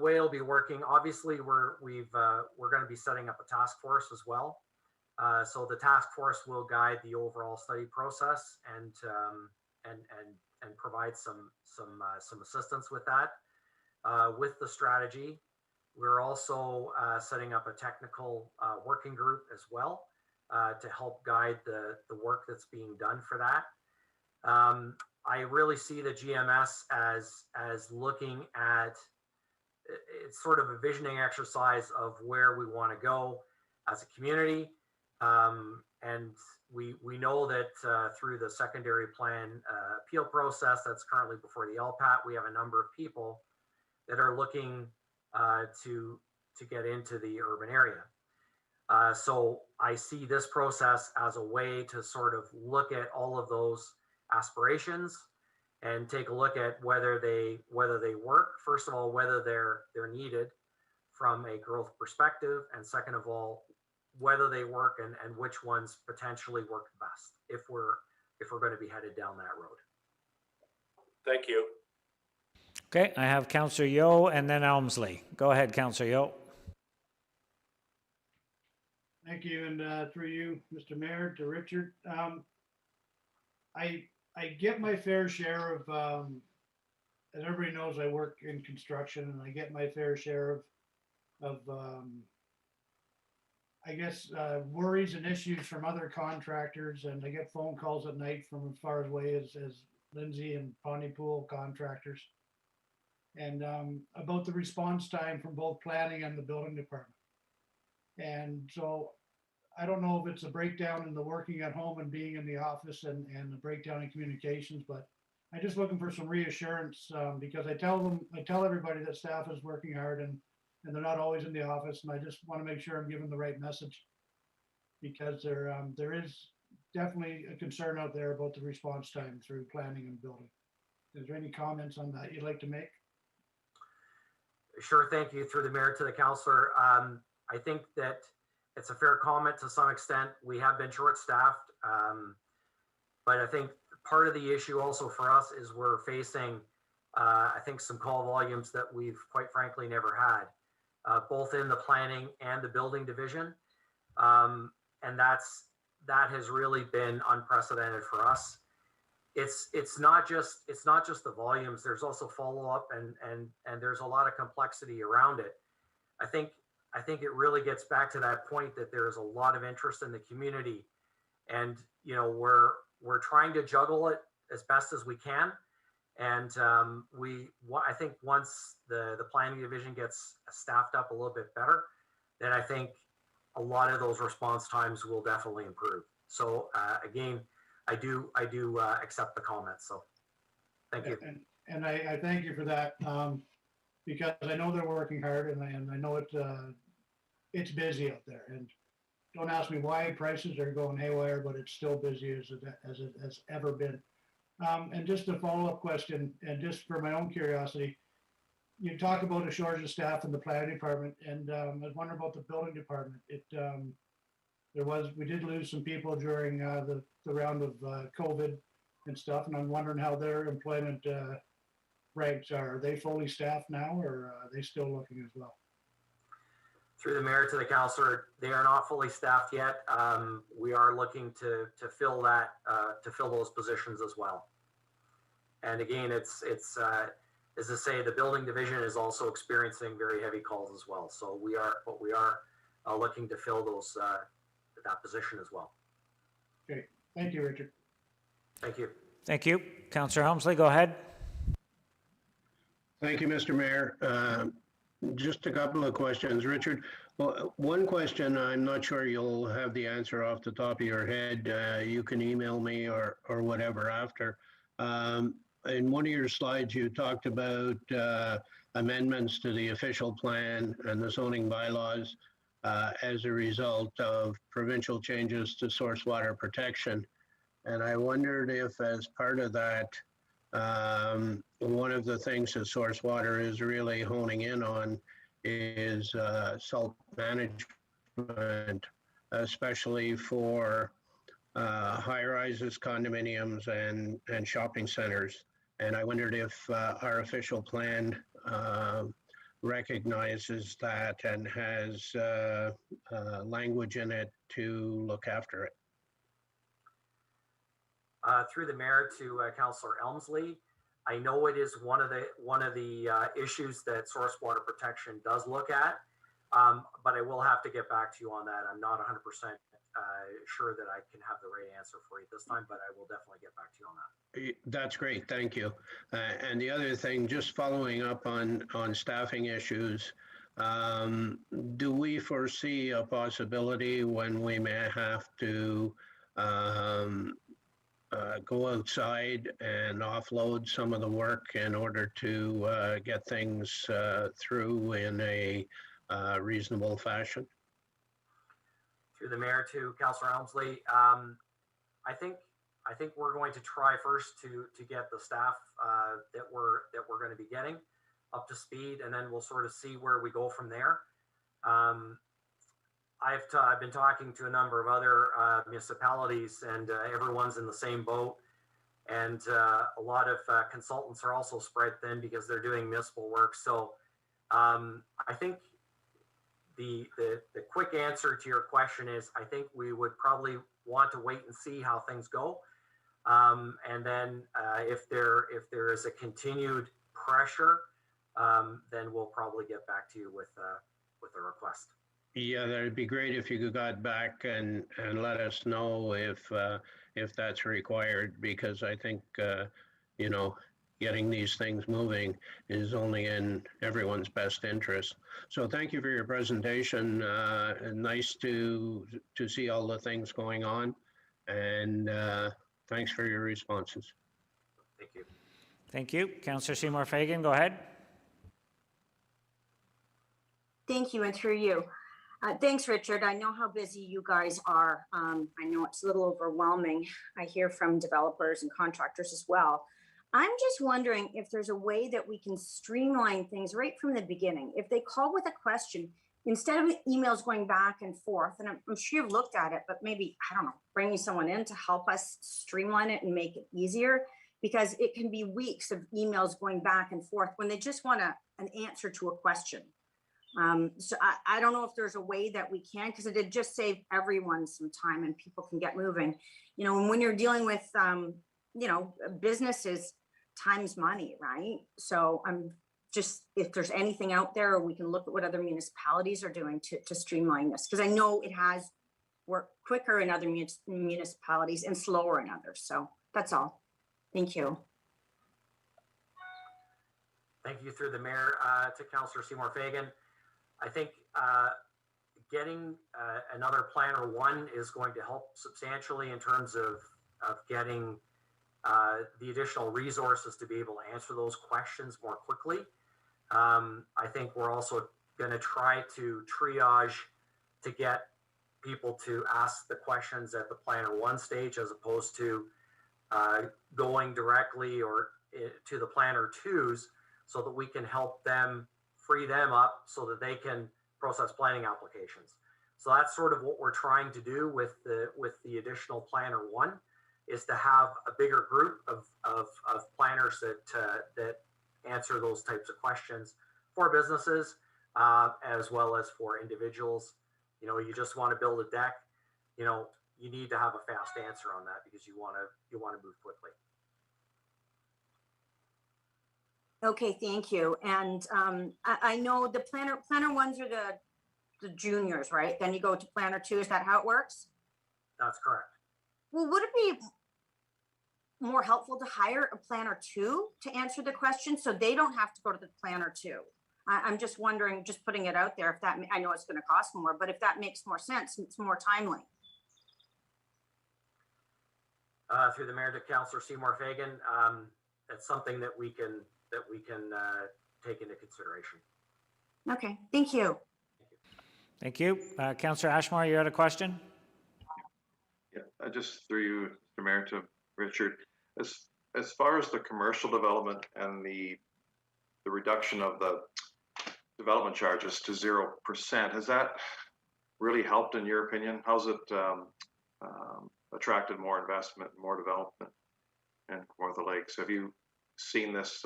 way it'll be working. Obviously, we're going to be setting up a task force as well. So the task force will guide the overall study process and provide some assistance with that. With the strategy, we're also setting up a technical working group as well to help guide the work that's being done for that. I really see the GMS as looking at, it's sort of a visioning exercise of where we want to go as a community. And we know that through the secondary plan appeal process that's currently before the LPAT, we have a number of people that are looking to get into the urban area. So I see this process as a way to sort of look at all of those aspirations and take a look at whether they work. First of all, whether they're needed from a growth perspective, and second of all, whether they work and which ones potentially work best if we're going to be headed down that road. Thank you. Okay, I have Councillor Yeo and then Elmsley. Go ahead, Councillor Yeo. Thank you, and through you, Mr. Mayor, to Richard. I get my fair share of, as everybody knows, I work in construction, and I get my fair share of I guess, worries and issues from other contractors, and I get phone calls at night from as far away as Lindsay and Pontypool contractors, and about the response time from both planning and the building department. And so I don't know if it's a breakdown in the working at home and being in the office and a breakdown in communications, but I'm just looking for some reassurance because I tell everybody that staff is working hard and they're not always in the office, and I just want to make sure I'm giving the right message, because there is definitely a concern out there about the response time through planning and building. Is there any comments on that you'd like to make? Sure, thank you. Through the mayor to the councillor. I think that it's a fair comment to some extent. We have been short-staffed, but I think part of the issue also for us is we're facing, I think, some call volumes that we've quite frankly never had. Both in the planning and the building division. And that has really been unprecedented for us. it's not just the volumes. There's also follow up, and there's a lot of complexity around it. I think it really gets back to that point that there's a lot of interest in the community, and we're trying to juggle it as best as we can. And I think once the planning division gets staffed up a little bit better, then I think a lot of those response times will definitely improve. So again, I do accept the comments. So thank you. And I thank you for that, because I know they're working hard, and I know it's busy out there. And don't ask me why prices are going haywire, but it's still busy as it has ever been. And just a follow-up question, and just for my own curiosity, you talk about a shortage of staff in the planning department, and I was wondering about the building department. We did lose some people during the round of COVID and stuff, and I'm wondering how their employment ranks are. Are they fully staffed now, or are they still looking as well? Through the mayor to the councillor, they are not fully staffed yet. We are looking to fill those positions as well. And again, it's as I say, the building division is also experiencing very heavy calls as well. So we are looking to fill that position as well. Okay, thank you, Richard. Thank you. Thank you. Councillor Helmsley, go ahead. Thank you, Mr. Mayor. Just a couple of questions. Richard, well, one question, I'm not sure you'll have the answer off the top of your head. You can email me or whatever after. In one of your slides, you talked about amendments to the official plan and the zoning bylaws as a result of provincial changes to source water protection. And I wondered if, as part of that, one of the things that Source Water is really honing in on is salt management, especially for high rises, condominiums, and shopping centers. And I wondered if our official plan recognizes that and has language in it to look after it. Through the mayor to Councillor Elmsley, I know it is one of the issues that Source Water Protection does look at, but I will have to get back to you on that. I'm not 100% sure that I can have the right answer for you this time, but I will definitely get back to you on that. That's great, thank you. And the other thing, just following up on staffing issues, do we foresee a possibility when we may have to go outside and offload some of the work in order to get things through in a reasonable fashion? Through the mayor to Councillor Elmsley, I think we're going to try first to get the staff that we're going to be getting up to speed, and then we'll sort of see where we go from there. I've been talking to a number of other municipalities, and everyone's in the same boat. And a lot of consultants are also spread thin because they're doing municipal work. So I think the quick answer to your question is, I think we would probably want to wait and see how things go. And then if there is a continued pressure, then we'll probably get back to you with a request. Yeah, that'd be great if you got back and let us know if that's required, because I think, getting these things moving is only in everyone's best interest. So thank you for your presentation. Nice to see all the things going on, and thanks for your responses. Thank you. Thank you. Councillor Seymour Fagan, go ahead. Thank you, and through you. Thanks, Richard. I know how busy you guys are. I know it's a little overwhelming. I hear from developers and contractors as well. I'm just wondering if there's a way that we can streamline things right from the beginning. If they call with a question, instead of emails going back and forth, and I'm sure you've looked at it, but maybe, I don't know, bringing someone in to help us streamline it and make it easier, because it can be weeks of emails going back and forth when they just want an answer to a question. So I don't know if there's a way that we can, because it did just save everyone some time and people can get moving. And when you're dealing with business is time's money, right? So I'm just, if there's anything out there, or we can look at what other municipalities are doing to streamline this, because I know it has worked quicker in other municipalities and slower in others. So that's all. Thank you. Thank you through the mayor to Councillor Seymour Fagan. I think getting another planner one is going to help substantially in terms of getting the additional resources to be able to answer those questions more quickly. I think we're also going to try to triage to get people to ask the questions at the planner one stage as opposed to going directly or to the planner twos, so that we can help them free them up so that they can process planning applications. So that's sort of what we're trying to do with the additional planner one, is to have a bigger group of planners that answer those types of questions for businesses as well as for individuals. You just want to build a deck, you need to have a fast answer on that because you want to move quickly. Okay, thank you. And I know the planner ones are the juniors, right? Then you go to planner two. Is that how it works? That's correct. Well, would it be more helpful to hire a planner two to answer the question so they don't have to go to the planner two? I'm just wondering, just putting it out there, if that, I know it's going to cost more, but if that makes more sense, it's more timely. Through the mayor to Councillor Seymour Fagan, that's something that we can take into consideration. Okay, thank you. Thank you. Councillor Ashmore, you had a question? Yeah, I just through you, Mr. Mayor, to Richard. As far as the commercial development and the reduction of the development charges to 0%, has that really helped in your opinion? How's it attracted more investment, more development in Kawartha Lakes? Have you seen this,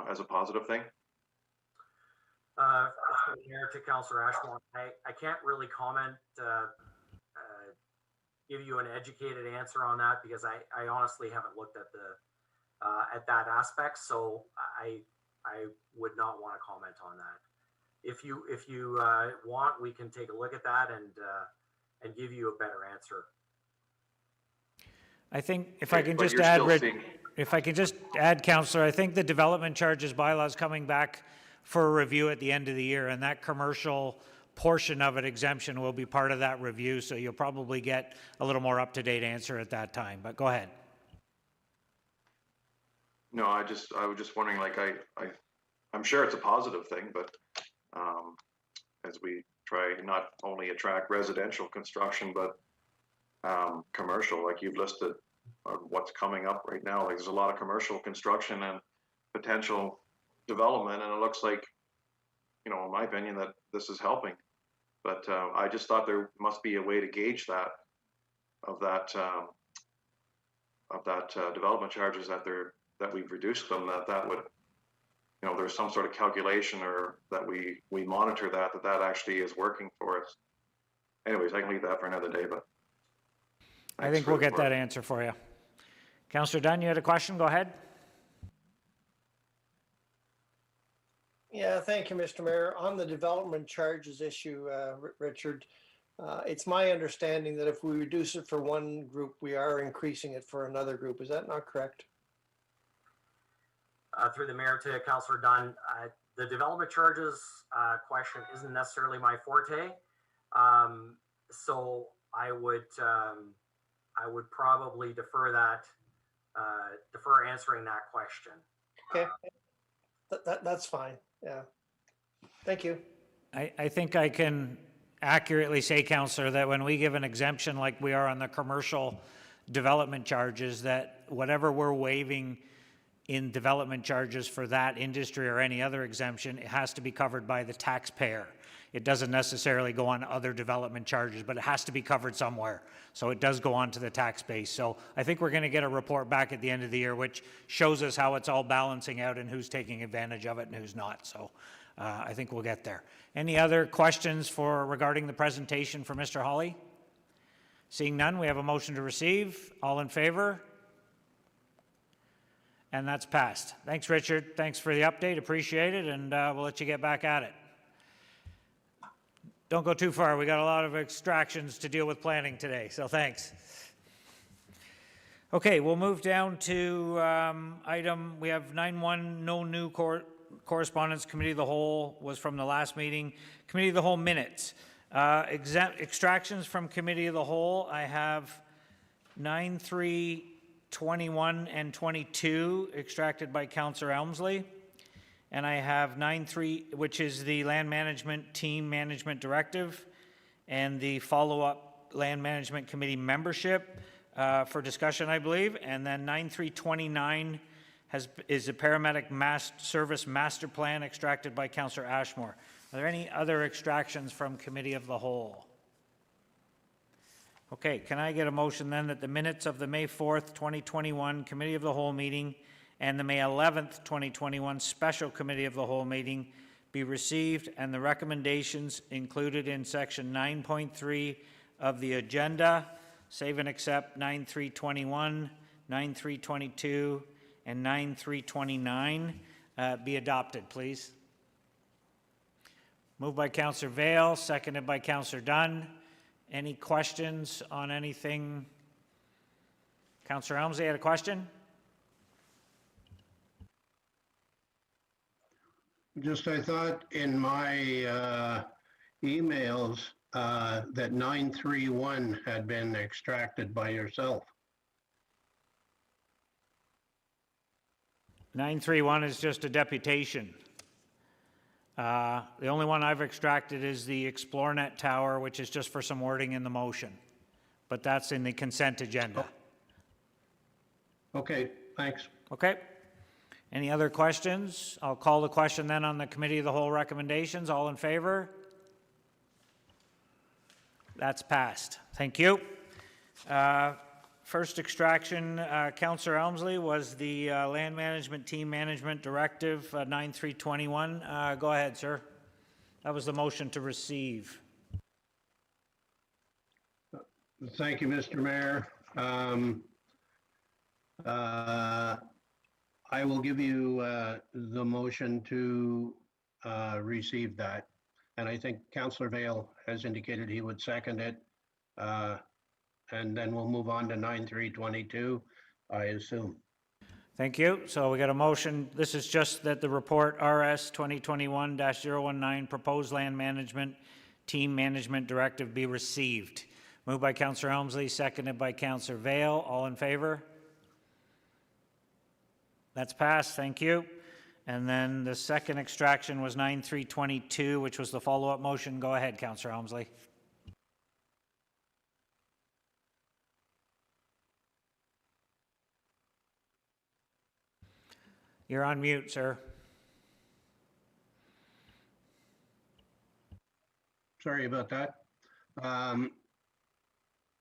as a positive thing? Mayor to Councillor Ashmore, I can't really comment, give you an educated answer on that because I honestly haven't looked at at that aspect. So I would not want to comment on that. If you want, we can take a look at that and give you a better answer. I think if I can But just you're add, still seeing- if I can just add, Councillor, I think the development charges bylaw is coming back for a review at the end of the year, and that commercial portion of it, exemption, will be part of that review, so you'll probably get a little more up-to-date answer at that time, but go ahead. No, I was just wondering, like, I'm sure it's a positive thing, but as we try not only attract residential construction, but commercial, like you've listed what's coming up right now, like there's a lot of commercial construction and potential development, and it looks like, in my opinion, that this is helping. But I just thought there must be a way to gauge that development charges that we've reduced them, that would, there's some sort of calculation or that we monitor that actually is working for us. Anyways, I can leave that for another day, but I think we'll get that answer for you. Councillor Dunn, you had a question? Go ahead. Yeah, thank you, Mr. Mayor. On the development charges issue, Richard, it's my understanding that if we reduce it for one group, we are increasing it for another group. Is that not correct? Through the mayor to Councillor Dunn, the development charges question isn't necessarily my forte. So I would probably defer answering that question. Okay, that's fine. Yeah. Thank you. I think I can accurately say, Councillor, that when we give an exemption like we are on the commercial development charges, that whatever we're waiving in development charges for that industry or any other exemption, it has to be covered by the taxpayer. It doesn't necessarily go on other development charges, but it has to be covered somewhere. So it does go on to the tax base. So I think we're going to get a report back at the end of the year, which shows us how it's all balancing out and who's taking advantage of it and who's not. So I think we'll get there. Any other questions regarding the presentation for Mr. Hawley? Seeing none, we have a motion to receive. All in favor? And that's passed. Thanks, Richard. Thanks for the update. Appreciate it, and we'll let you get back at it. Don't go too far. We got a lot of extractions to deal with planning today, so thanks. Okay, we'll move down to we have 9.1, no new correspondence. Committee of the Whole was from the last meeting. Committee of the Whole minutes. Extractions from Committee of the Whole, I have 9.3, 21 and 22 extracted by Councillor Elmsley. And I have 9.3, which is the Land Management Team Management Directive and the follow-up Land Management Committee membership for discussion, I believe. And then 9.3.29 is the Paramedic Service Master Plan extracted by Councillor Ashmore. Are there any other extractions from Committee of the Whole? Okay, can I get a motion then that the minutes of the May 4th, 2021 Committee of the Whole meeting and the May 11th, 2021 Special Committee of the Whole meeting be received and the recommendations included in section 9.3 of the agenda, save and accept 9.3.21, 9.3.22, and 9.3.29 be adopted, please? Moved by Councillor Vail, seconded by Councillor Dunn. Any questions on anything? Councillor Elmsley had a question? Just, I thought in my emails that 931 had been extracted by yourself. 931 is just a deputation. The only one I've extracted is the ExploreNet Tower, which is just for some wording in the motion. But that's in the consent agenda. Okay, thanks. Okay. Any other questions? I'll call the question then on the Committee of the Whole recommendations. All in favor? That's passed. Thank you. First extraction, Councillor Elmsley, was the Land Management Team Management Directive 9.3.21. Go ahead, sir. That was the motion to receive. Thank you, Mr. Mayor. I will give you the motion to receive that. And I think Councillor Vail has indicated he would second it. And then we'll move on to 9.3.22, I assume. Thank you. So we got a motion. This is just that the report RS 2021-019 proposed land management team management directive be received. Moved by Councillor Elmsley, seconded by Councillor Vail. All in favor? That's passed. Thank you. And then the second extraction was 9.3.22, which was the follow-up motion. Go ahead, Councillor Elmsley. You're on mute, sir. Sorry about that.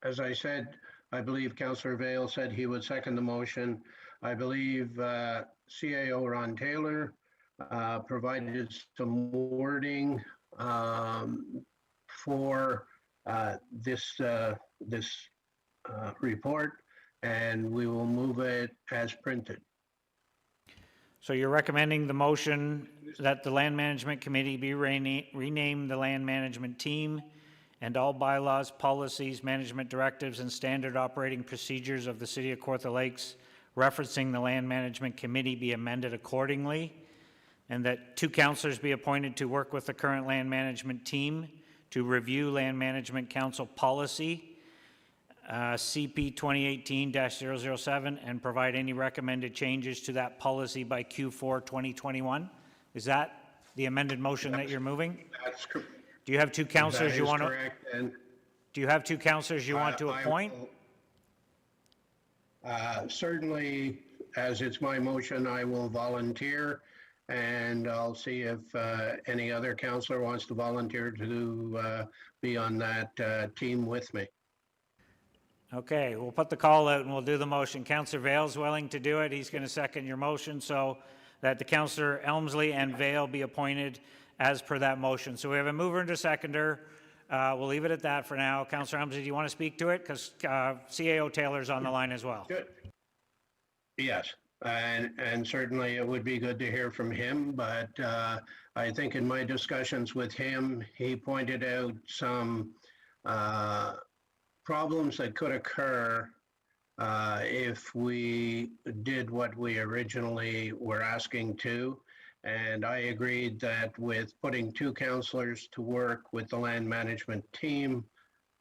As I said, I believe Councillor Vail said he would second the motion. I believe CAO Ron Taylor provided some wording for this report, and we will move it as printed. So you're recommending the motion that the Land Management Committee be renamed the Land Management Team and all bylaws, policies, management directives, and standard operating procedures of the City of Kawartha Lakes referencing the Land Management Committee be amended accordingly, and that 2 councillors be appointed to work with the current Land Management Team to review Land Management Council policy, CP 2018-007, and provide any recommended changes to that policy by Q4 2021. Is that the amended motion that you're moving? That's correct. Do you have 2 councillors you want to? Correct. And Do you have 2 councillors you want to I appoint? will, certainly, as it's my motion, I will volunteer, and I'll see if any other councillor wants to volunteer to be on that team with me. Okay, we'll put the call out and we'll do the motion. Councillor Vail's willing to do it. He's going to second your motion so that the Councillor Elmsley and Vail be appointed as per that motion. So we have a mover and a seconder. We'll leave it at that for now. Councillor Elmsley, do you want to speak to it? Because CAO Taylor's on the line as well. Good. Yes. And certainly it would be good to hear from him, but I think in my discussions with him, he pointed out some problems that could occur if we did what we originally were asking to. And I agreed that with putting 2 councillors to work with the land management team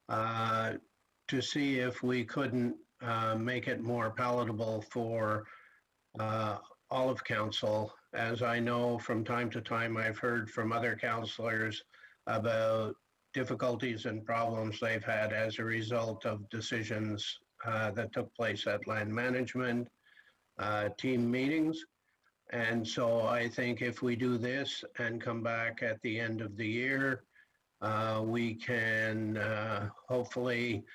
to see if we couldn't make it more palatable for all of council. As I know from time to time, I've heard from other councillors about difficulties and problems they've had as a result of decisions that took place at land management team meetings. And so I think if we do this and come back at the end of the year, we can hopefully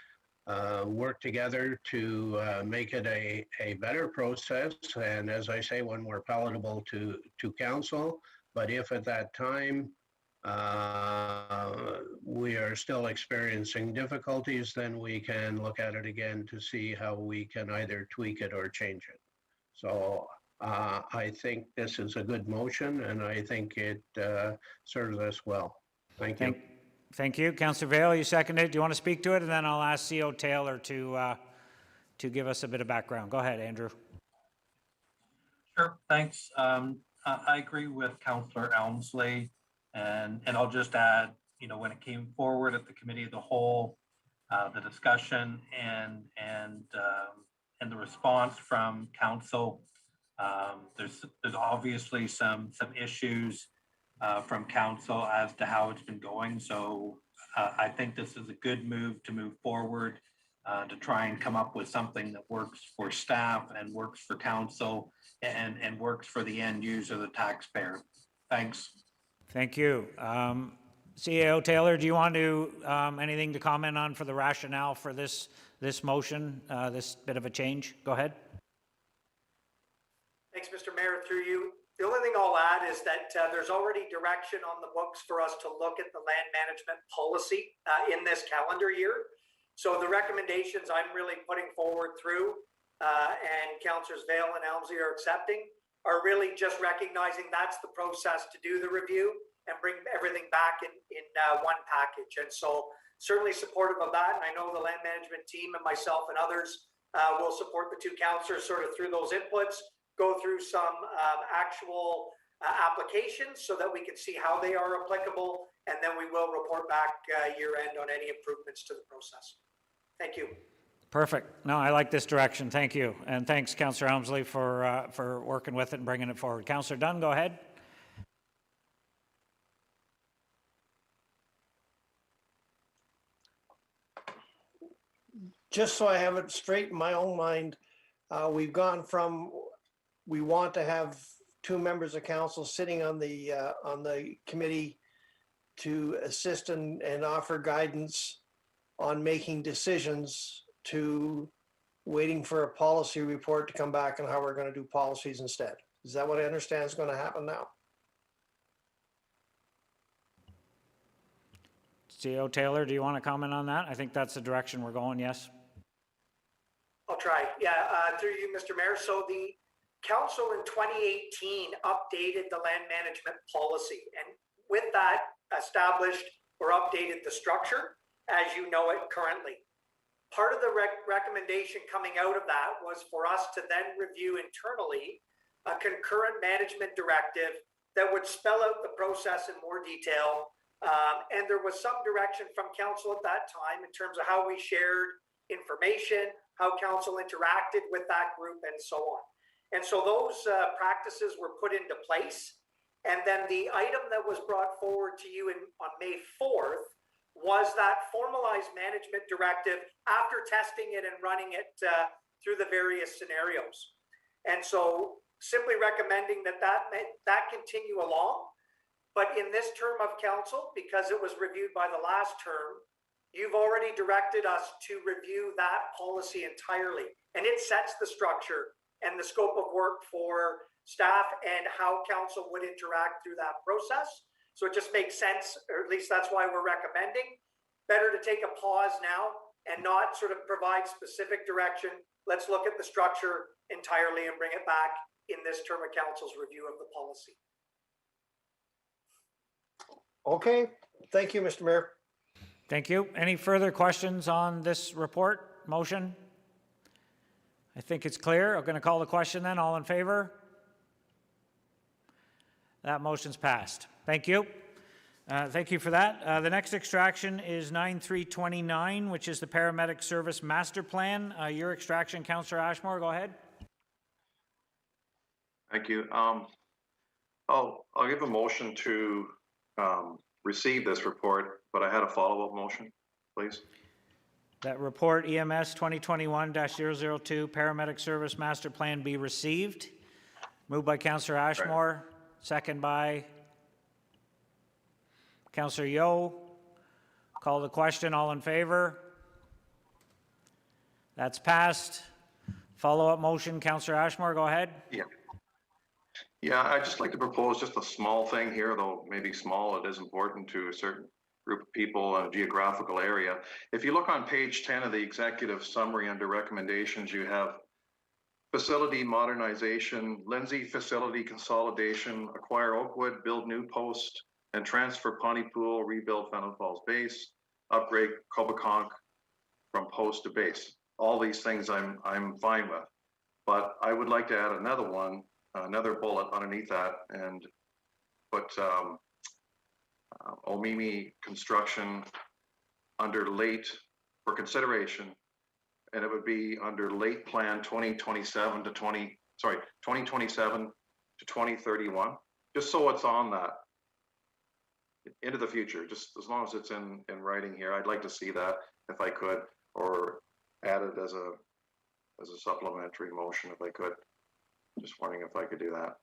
work together to make it a better process. And as I say, one more palatable to council. But if at that time we are still experiencing difficulties, then we can look at it again to see how we can either tweak it or change it. So I think this is a good motion, and I think it serves us well. Thank you. Thank you. Councillor Vale, you seconded it. Do you want to speak to it? And then I'll ask CO Taylor to give us a bit of background. Go ahead, Andrew. Sure, thanks. I agree with Councillor Elmsley, and I'll just add, you know, when it came forward at the committee of the whole, the discussion and the response from council, there's obviously some issues from council as to how it's been going. So I think this is a good move to move forward to try and come up with something that works for staff and works for council and works for the end user, the taxpayer. Thanks. Thank you. CAO Taylor, do you want to anything to comment on for the rationale for this motion, this bit of a change? Go ahead. Thanks, Mr. Mayor, through you. The only thing I'll add is that there's already direction on the books for us to look at the land management policy in this calendar year. So the recommendations I'm really putting forward through and Councillors Vale and Elmsley are accepting are really just recognizing that's the process to do the review and bring everything back in one package. And so certainly supportive of that. And I know the land management team and myself and others will support the 2 councillors sort of through those inputs, go through some actual applications so that we can see how they are applicable, and then we will report back year end on any improvements to the process. Thank you. Perfect. No, I like this direction. Thank you. And thanks, Councillor Elmsley, for working with it and bringing it forward. Councillor Dunn, go ahead. Just so I have it straight in my own mind, we've gone from, we want to have 2 members of council sitting on the committee to assist and offer guidance on making decisions, to waiting for a policy report to come back and how we're going to do policies instead. Is that what I understand is going to happen now? CO Taylor, do you want to comment on that? I think that's the direction we're going, yes. I'll try. Yeah, through you, Mr. Mayor. So the council in 2018 updated the land management policy, and with that established or updated the structure as you know it currently. Part of the recommendation coming out of that was for us to then review internally a concurrent management directive that would spell out the process in more detail. And there was some direction from council at that time in terms of how we shared information, how council interacted with that group, and so on. And so those practices were put into place. And then the item that was brought forward to you on May 4th was that formalized management directive after testing it and running it through the various scenarios. And so simply recommending that continue along. But in this term of council, because it was reviewed by the last term, you've already directed us to review that policy entirely. And it sets the structure and the scope of work for staff and how council would interact through that process. So it just makes sense, or at least that's why we're recommending. Better to take a pause now and not sort of provide specific direction. Let's look at the structure entirely and bring it back in this term of council's review of the policy. Okay, thank you, Mr. Mayor. Thank you. Any further questions on this report, motion? I think it's clear. I'm going to call the question then. All in favor? That motion's passed. Thank you. Thank you for that. The next extraction is 9329, which is the Paramedic Service Master Plan. Your extraction, Councillor Ashmore, go ahead. Thank you. I'll give a motion to receive this report, but I had a follow-up motion, please. That report EMS 2021-002 Paramedic Service Master Plan be received. Moved by Councillor Ashmore, second by Councillor Yeo. Call the question. All in favor? That's passed. Follow-up motion, Councillor Ashmore, go ahead. Yeah, I'd just like to propose just a small thing here, though maybe small, it is important to a certain group of people in a geographical area. If you look on page 10 of the executive summary under recommendations, you have facility modernization, Lindsay facility consolidation, acquire Oakwood, build new post, and transfer Pontypool, rebuild Fenton Falls base, upgrade Cobeconk from post to base. All these things I'm fine with, but I would like to add another one, another bullet underneath that, and put Omemee construction under late for consideration, and it would be under late plan 2027 to 2027 to 2031, just so it's on that into the future, just as long as it's in writing here. I'd like to see that if I could, or add it as a supplementary motion if I could. Just wondering if I could do that.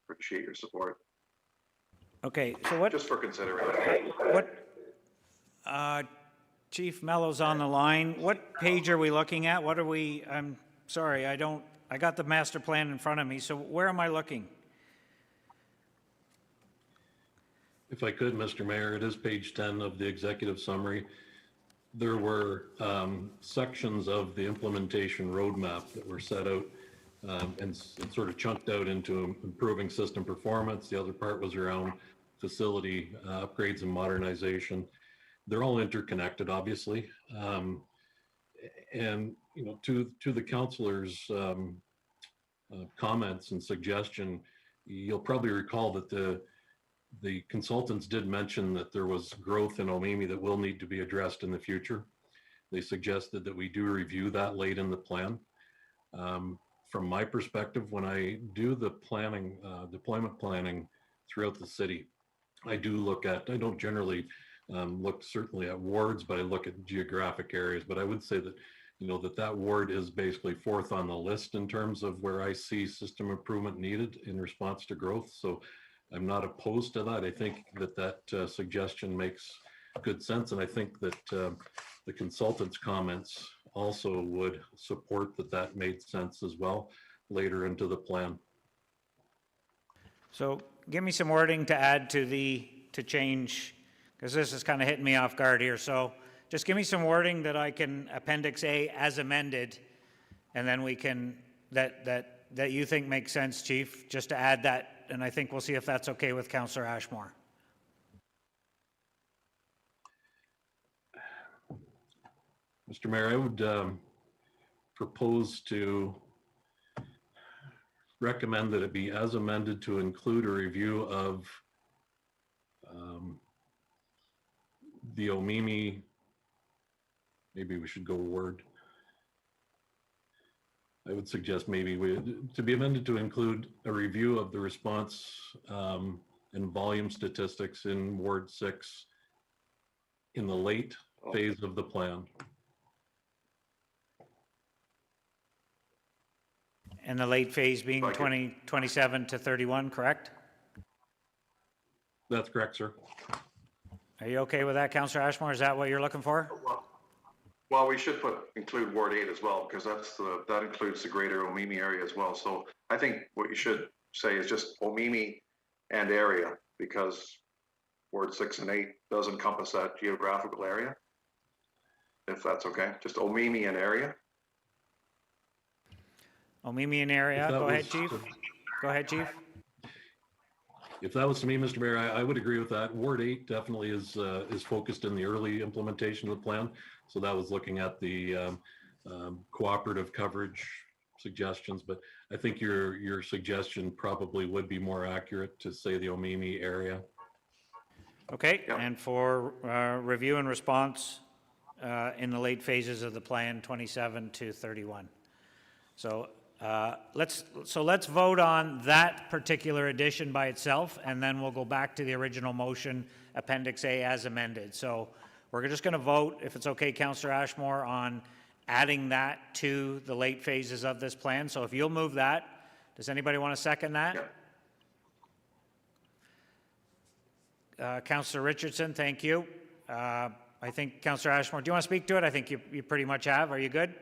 Appreciate your support. Okay, so what? Just for consideration. What? Chief Mello's on the line. What page are we looking at? What are we? I'm sorry, I got the master plan in front of me. So where am I looking? If I could, Mr. Mayor, it is page 10 of the executive summary. There were sections of the implementation roadmap that were set out and sort of chunked out into improving system performance. The other part was around facility upgrades and modernization. They're all interconnected, obviously. And, you know, to the councillors' comments and suggestion, you'll probably recall that the consultants did mention that there was growth in Omemee that will need to be addressed in the future. They suggested that we do review that late in the plan. From my perspective, when I do the planning, deployment planning throughout the city, I don't generally look certainly at wards, but I look at geographic areas. But I would say that, you know, that ward is basically fourth on the list in terms of where I see system improvement needed in response to growth. So I'm not opposed to that. I think that suggestion makes good sense. And I think that the consultant's comments also would support that made sense as well later into the plan. So give me some wording to add to change, because this is kind of hitting me off guard here. So just give me some wording that I can Appendix A as amended, and then we can, that you think makes sense, Chief, just to add that. And I think we'll see if that's okay with Councillor Ashmore. Mr. Mayor, I would propose to recommend that it be as amended to include a review of the Omemee, maybe we should go word. I would suggest maybe to be amended to include a review of the response and volume statistics in Ward 6 in the late phase of the plan. And the late phase being 2027 to 31, correct? That's correct, sir. Are you okay with that, Councillor Ashmore? Is that what you're looking for? Well, we should include Ward 8 as well, because that includes the greater Omemee area as well. So I think what you should say is just Omemee and area, because Ward 6 and 8 does encompass that geographical area. if that's okay, just Omemian area. Omemian area. If that Go ahead, was- Chief. Go ahead, Chief. If that was to me, Mr. Mayor, I would agree with that. Ward 8 definitely is focused in the early implementation of the plan. So that was looking at the cooperative coverage suggestions, but I think your suggestion probably would be more accurate to say the Omemi area. Okay, Yep. and for review and response in the late phases of the plan, 27 to 31. So let's vote on that particular addition by itself, and then we'll go back to the original motion, Appendix A as amended. So we're just going to vote, if it's okay, Councillor Ashmore, on adding that to the late phases of this plan. So if you'll move that, does anybody want to second that? Yep. Councillor Richardson, thank you. I think Councillor Ashmore, do you want to speak to it? I think you pretty much have. Are you good?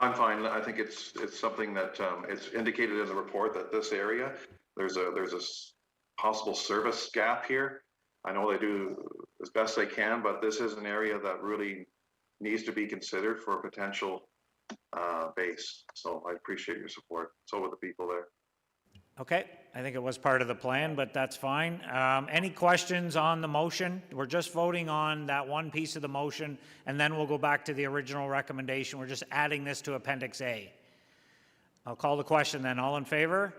I'm fine. I think it's something that it's indicated in the report that this area, there's a possible service gap here. I know they do as best they can, but this is an area that really needs to be considered for a potential base. So I appreciate your support. So would the people there. Okay, I think it was part of the plan, but that's fine. Any questions on the motion? We're just voting on that one piece of the motion, and then we'll go back to the original recommendation. We're just adding this to Appendix A. I'll call the question then. All in favor?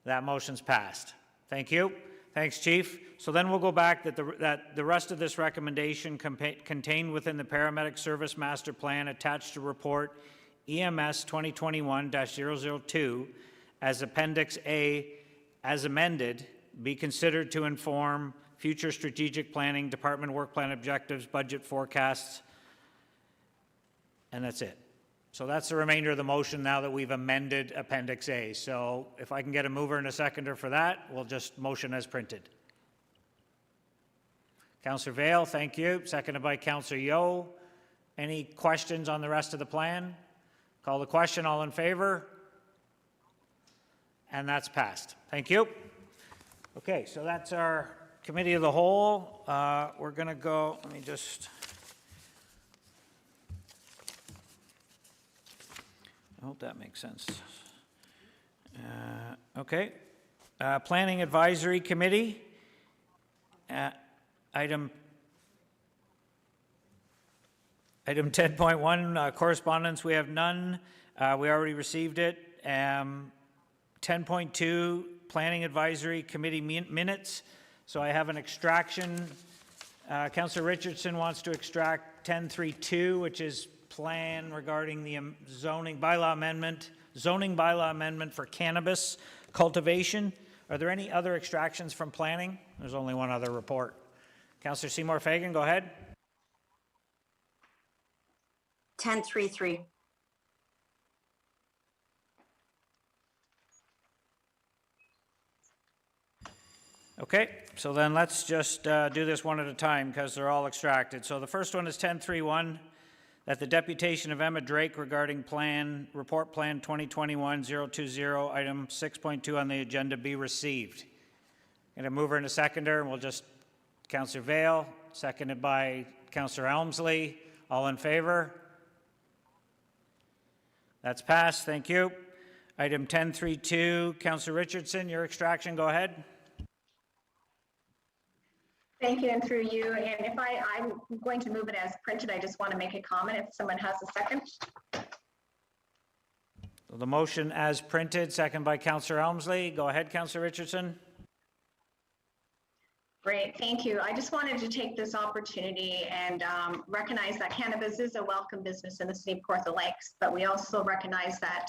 That motion's passed. Thank you. Thanks, Chief. So then we'll go back that the rest of this recommendation contained within the Paramedic Service Master Plan attached to report EMS 2021-002 as Appendix A as amended be considered to inform future strategic planning, department work plan objectives, budget forecasts, and that's it. So that's the remainder of the motion now that we've amended Appendix A. So if I can get a mover and a seconder for that, we'll just motion as printed. Councillor Vail, thank you. Seconded by Councillor Yeo. Any questions on the rest of the plan? Call the question. All in favor? And that's passed. Thank you. Okay, so that's our committee of the whole. We're going to go, let me just, I hope that makes sense. Okay. Planning Advisory Committee. Item 10.1, correspondence, we have none. We already received it. 10.2, Planning Advisory Committee minutes. So I have an extraction. Councillor Richardson wants to extract 10.3.2, which is plan regarding the zoning bylaw amendment for cannabis cultivation. Are there any other extractions from planning? There's only one other report. Councillor Seymour Fagan, go ahead. 10.3.3. Okay, so then let's just do this one at a time because they're all extracted. So the first one is 10.3.1, that the deputation of Emma Drake regarding report plan 2021-020, item 6.2 on the agenda be received. Going to move her in a seconder, and we'll just, Councillor Vail, seconded by Councillor Elmsley. All in favor? That's passed. Thank you. Item 10.3.2, Councillor Richardson, your extraction, go ahead. Thank you, and through you. And if I'm going to move it as printed, I just want to make a comment if someone has a second. So the motion as printed, second by Councillor Elmsley. Go ahead, Councillor Richardson. Great, thank you. I just wanted to take this opportunity and recognize that cannabis is a welcome business in the city of Kawartha Lakes, but we also recognize that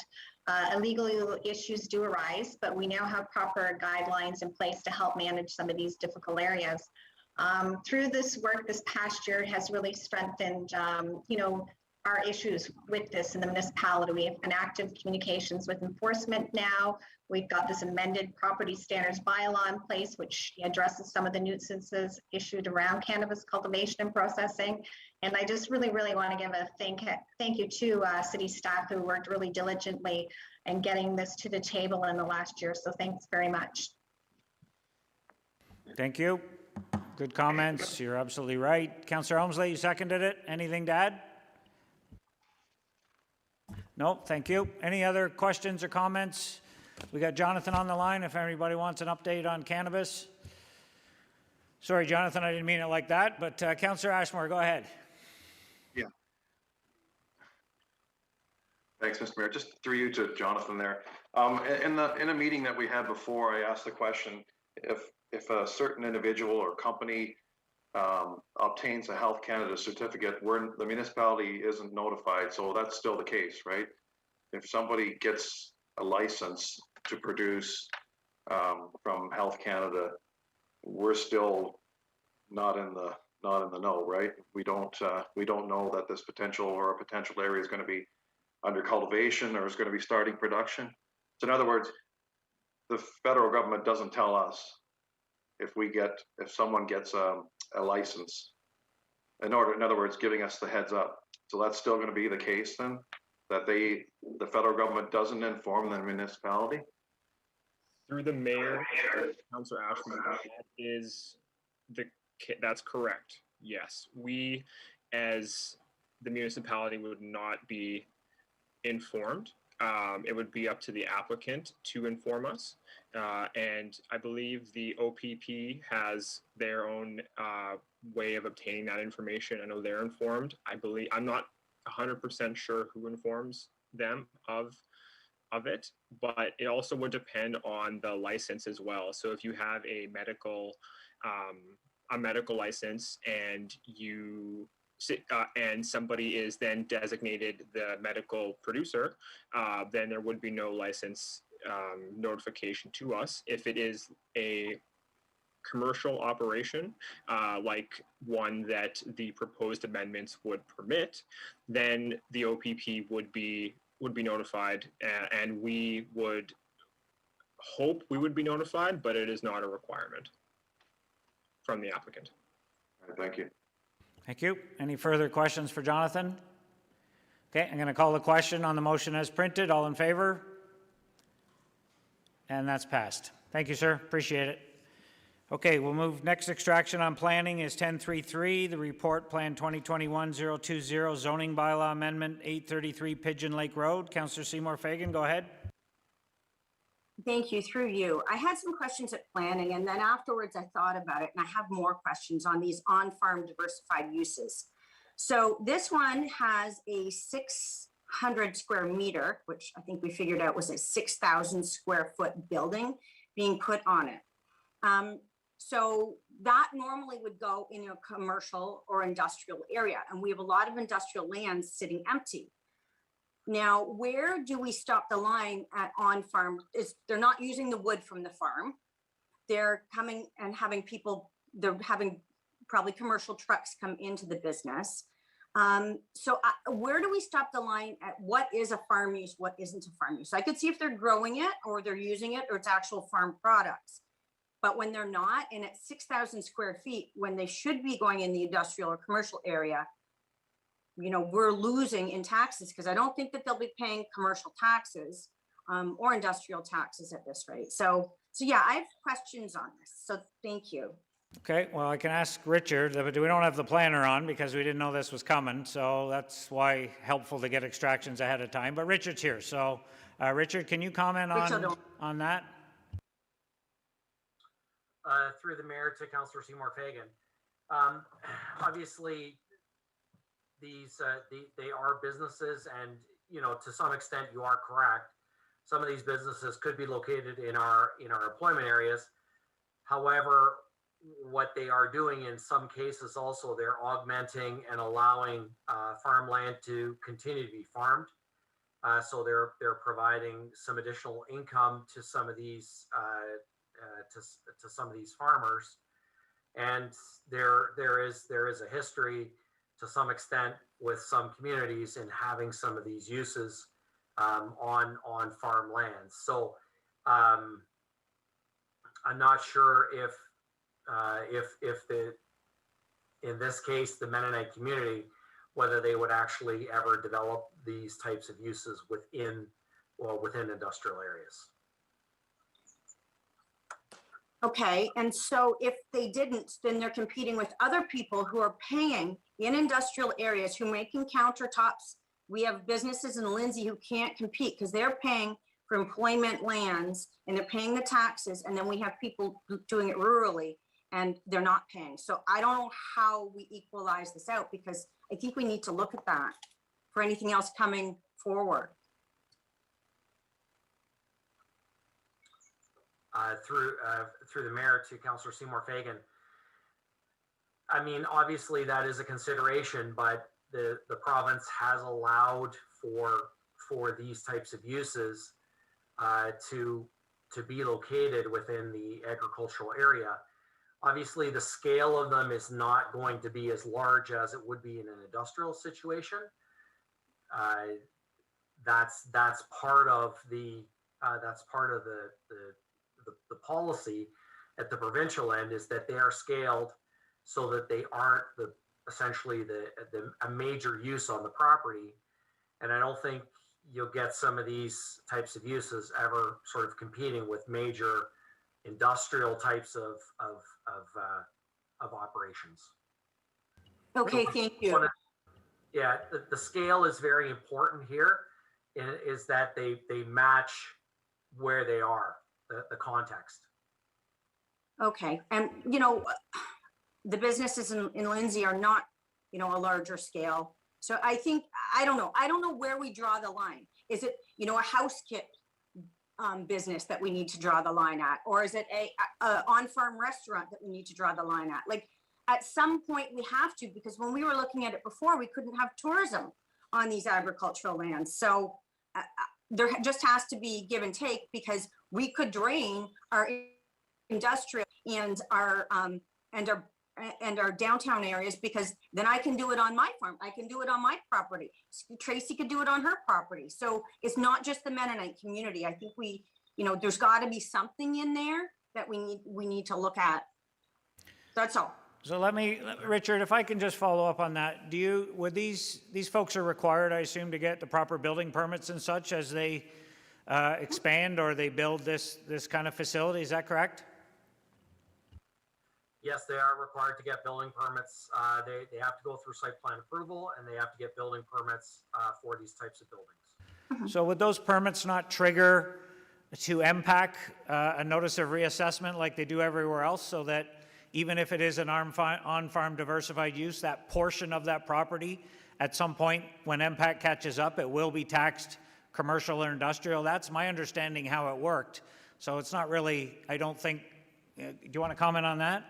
illegal issues do arise, but we now have proper guidelines in place to help manage some of these difficult areas. Through this work this past year, it has really strengthened, our issues with this in the municipality. We have been active communications with enforcement now. We've got this amended property standards bylaw in place, which addresses some of the nuisances issued around cannabis cultivation and processing. And I just really want to give a thank you to city staff who worked really diligently in getting this to the table in the last year. So thanks very much. Thank you. Good comments. You're absolutely right. Councillor Elmsley, you seconded it. Anything to add? No, thank you. Any other questions or comments? We got Jonathan on the line if anybody wants an update on cannabis. Sorry, Jonathan, I didn't mean it like that, but Councillor Ashmore, go ahead. Yeah. Thanks, Mr. Mayor. Just through you to Jonathan there. In a meeting that we had before, I asked the question, if a certain individual or company obtains a Health Canada certificate, the municipality isn't notified, so that's still the case, right? If somebody gets a license to produce from Health Canada, we're still not in the know, right? We don't know that this potential area is going to be under cultivation or is going to be starting production. So in other words, the federal government doesn't tell us if someone gets a license. In other words, giving us the heads up. So that's still going to be the case then, that the federal government doesn't inform the municipality? Through the mayor, Councillor Ashman, that's correct. Yes, we as the municipality would not be informed. It would be up to the applicant to inform us. And I believe the OPP has their own way of obtaining that information. I know they're informed. I'm not 100% sure who informs them of it, but it also would depend on the license as well. So if you have a medical license and and somebody is then designated the medical producer, then there would be no license notification to us. If it is a commercial operation, like one that the proposed amendments would permit, then the OPP would be notified, and we would hope we would be notified, but it is not a requirement from the applicant. All right, thank you. Thank you. Any further questions for Jonathan? Okay, I'm going to call the question on the motion as printed. All in favor? And that's passed. Thank you, sir. Appreciate it. Okay, we'll move. Next extraction on planning is 1033, the report plan 2021-020 zoning bylaw amendment 833 Pigeon Lake Road. Councillor Seymour Fagan, go ahead. Thank you, through you. I had some questions at planning, and then afterwards I thought about it, and I have more questions on these on-farm diversified uses. So this one has a 600 square meter, which I think we figured out was a 6,000 square foot building being put on it. So that normally would go in a commercial or industrial area, and we have a lot of industrial land sitting empty. Now, where do we stop the line at on-farm? They're not using the wood from the farm. They're coming and having they're having probably commercial trucks come into the business. So where do we stop the line at what is a farm use, what isn't a farm use? I could see if they're growing it or they're using it or it's actual farm products. But when they're not, and at 6,000 square feet, when they should be going in the industrial or commercial area, we're losing in taxes because I don't think that they'll be paying commercial taxes or industrial taxes at this rate. So yeah, I have questions on this. So thank you. Okay, well, I can ask Richard, but we don't have the planner on because we didn't know this was coming. So that's why helpful to get extractions ahead of time. But Richard's here. So Richard, can you comment on that? Through the mayor to Councillor Seymour Fagan. Obviously, they are businesses, and to some extent you are correct. Some of these businesses could be located in our employment areas. However, what they are doing in some cases also, they're augmenting and allowing farmland to continue to be farmed. So they're providing some additional income to some of these to some of these farmers, and there is a history to some extent with some communities in having some of these uses on farm lands. So I'm not sure if in this case the Mennonite community, whether they would actually ever develop these types of uses within industrial areas. Okay, and so if they didn't, then they're competing with other people who are paying in industrial areas who making countertops. We have businesses in Lindsay who can't compete because they're paying for employment lands and they're paying the taxes. And then we have people doing it rurally and they're not paying. So I don't know how we equalize this out, because I think we need to look at that for anything else coming forward. Through the mayor to Councillor Seymour Fagan. I mean, obviously that is a consideration, but the province has allowed for these types of uses to be located within the agricultural area. Obviously, the scale of them is not going to be as large as it would be in an industrial situation. That's part of the policy at the provincial end, is that they are scaled so that they aren't essentially a major use on the property. And I don't think you'll get some of these types of uses ever sort of competing with major industrial types of operations. Okay, thank you. Yeah, the scale is very important here, is that they match where they are, the context. Okay, and you know, the businesses in Lindsay are not, you know, a larger scale. So I think, I don't know where we draw the line. Is it, you know, a house kit business that we need to draw the line at? Or is it a on-farm restaurant that we need to draw the line at? Like, at some point we have to, because when we were looking at it before, we couldn't have tourism on these agricultural lands. So there just has to be give and take, because we could drain our industrial and our downtown areas, because then I can do it on my farm. I can do it on my property. Tracy could do it on her property. So it's not just the Mennonite community. I think we, you know, there's got to be something in there that we need to look at. That's all. So Richard, if I can just follow up on that, would these folks are required, I assume, to get the proper building permits and such as they expand or they build this kind of facility? Is that correct? Yes, they are required to get building permits. They have to go through site plan approval, and they have to get building permits for these types of buildings. So would those permits not trigger to MPAC a notice of reassessment like they do everywhere else, so that even if it is an on-farm diversified use, that portion of that property, at some point when MPAC catches up, it will be taxed commercial or industrial? That's my understanding how it worked. So it's not really, I don't think, do you want to comment on that?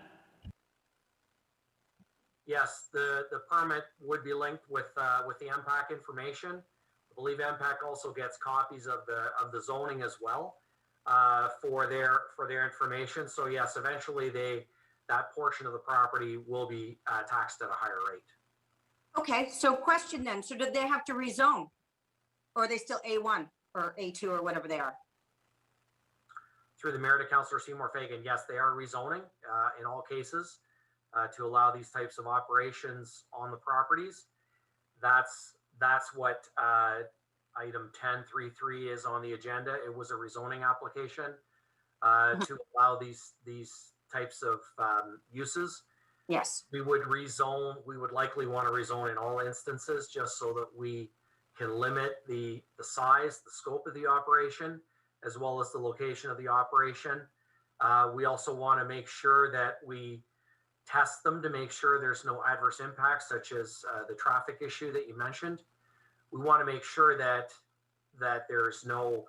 Yes, the permit would be linked with the MPAC information. I believe MPAC also gets copies of the zoning as well for their information. So yes, eventually that portion of the property will be taxed at a higher rate. Okay, so question then. So did they have to rezone? Or are they still A1 or A2 or whatever they are? Through the mayor to Councillor Seymour Fagan, yes, they are rezoning in all cases to allow these types of operations on the properties. That's what item 10.3.3 is on the agenda. It was a rezoning application to allow these types of uses. Yes. We would rezone. We would likely want to rezone in all instances, just so that we can limit the size, the scope of the operation, as well as the location of the operation. We also want to make sure that we test them to make sure there's no adverse impacts, such as the traffic issue that you mentioned. We want to make sure that there's no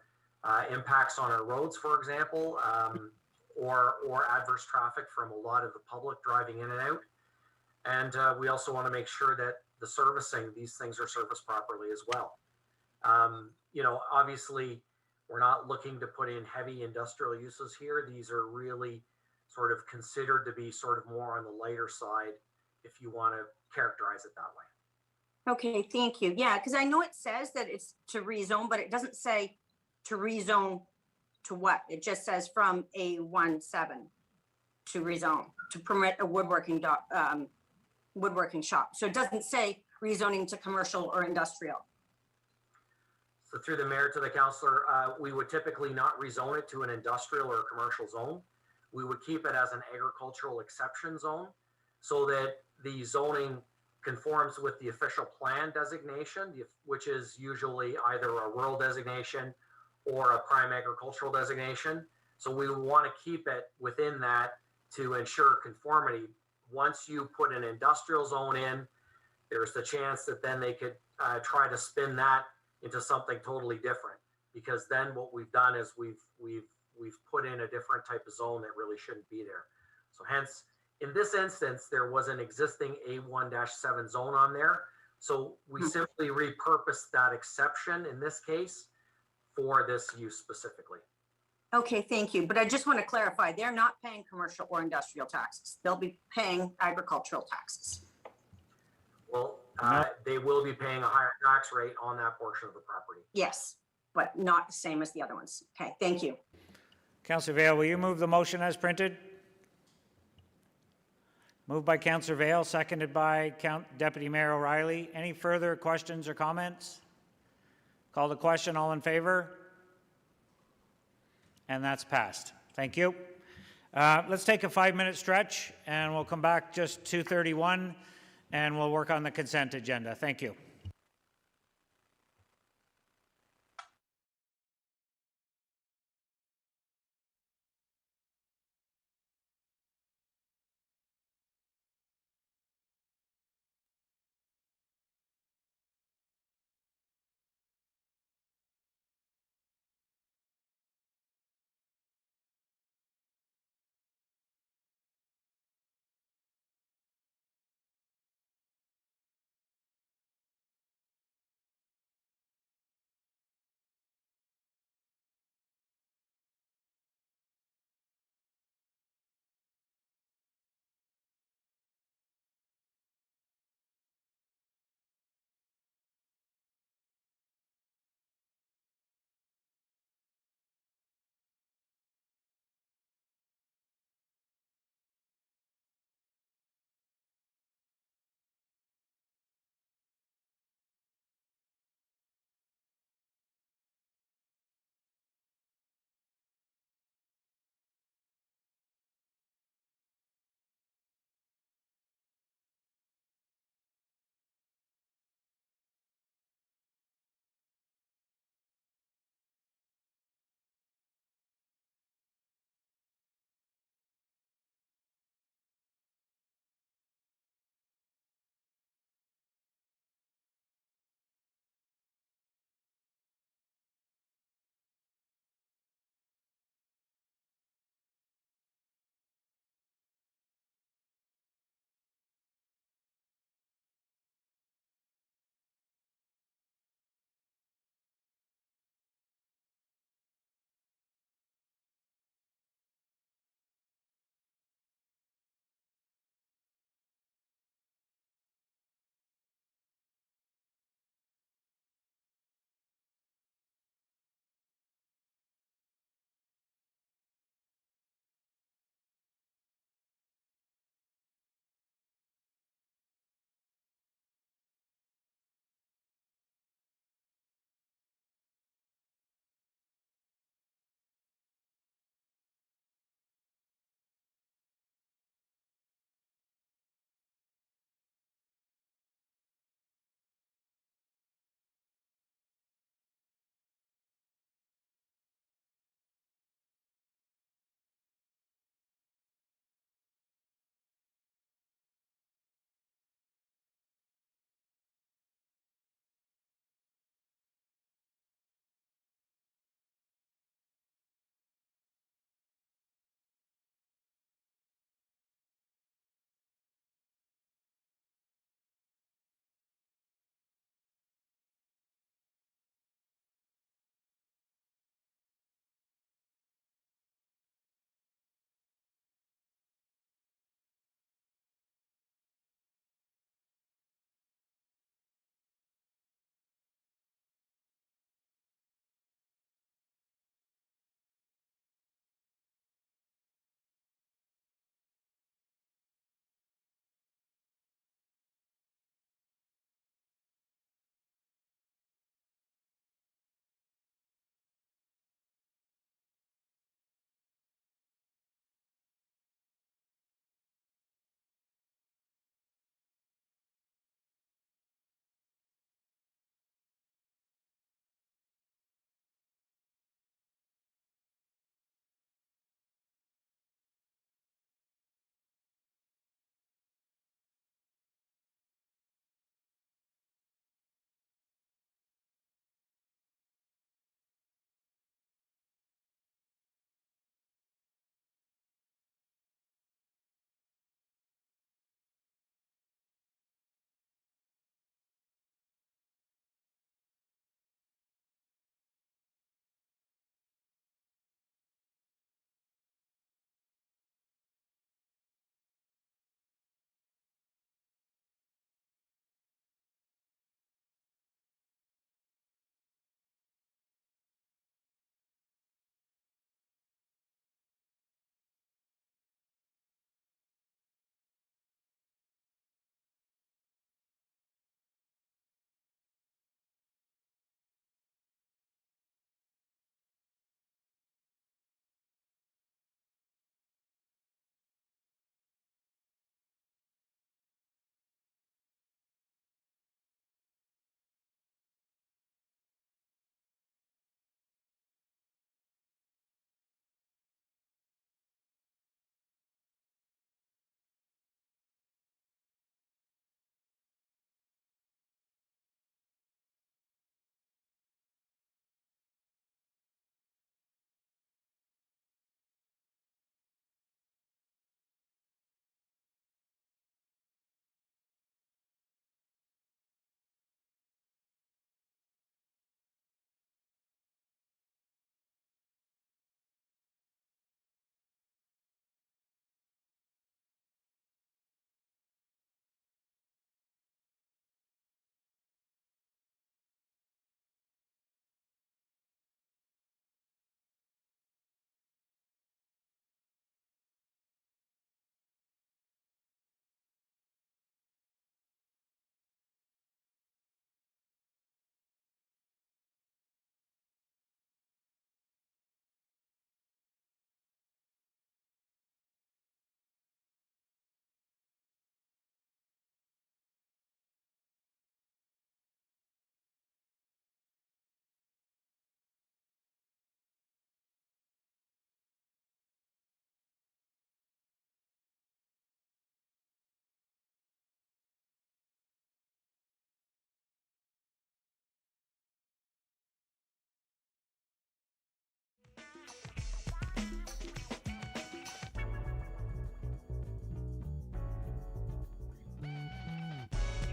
impacts on our roads, for example, or adverse traffic from a lot of the public driving in and out. And we also want to make sure that the servicing, these things are serviced properly as well. You know, obviously, we're not looking to put in heavy industrial uses here. These are really sort of considered to be sort of more on the lighter side, if you want to characterize it that way. Okay, thank you. Yeah, because I know it says that it's to rezone, but it doesn't say to rezone to what? It just says from A17 to rezone, to permit a woodworking shop. So it doesn't say rezoning to commercial or industrial. So through the mayor to the councillor, we would typically not rezone it to an industrial or commercial zone. we would keep it as an agricultural exception zone so that the zoning conforms with the official plan designation, which is usually either a rural designation or a prime agricultural designation. So we want to keep it within that to ensure conformity. Once you put an industrial zone in, there's the chance that then they could try to spin that into something totally different. Because then what we've done is we've put in a different type of zone that really shouldn't be there. So hence, in this instance, there was an existing A1-7 zone on there. So we simply repurposed that exception in this case for this use specifically. Okay, thank you. But I just want to clarify, they're not paying commercial or industrial taxes. They'll be paying agricultural taxes. Well, they will be paying a higher tax rate on that portion of the property. Yes, but not the same as the other ones. Okay, thank you. Councillor Vale, will you move the motion as printed? Moved by Councillor Vale, seconded by Deputy Mayor O'Reilly. Any further questions or comments? Call the question, all in favor? And that's passed. Thank you. Let's take a 5-minute stretch and we'll come back just 2:31 and we'll work on the consent agenda. Thank you.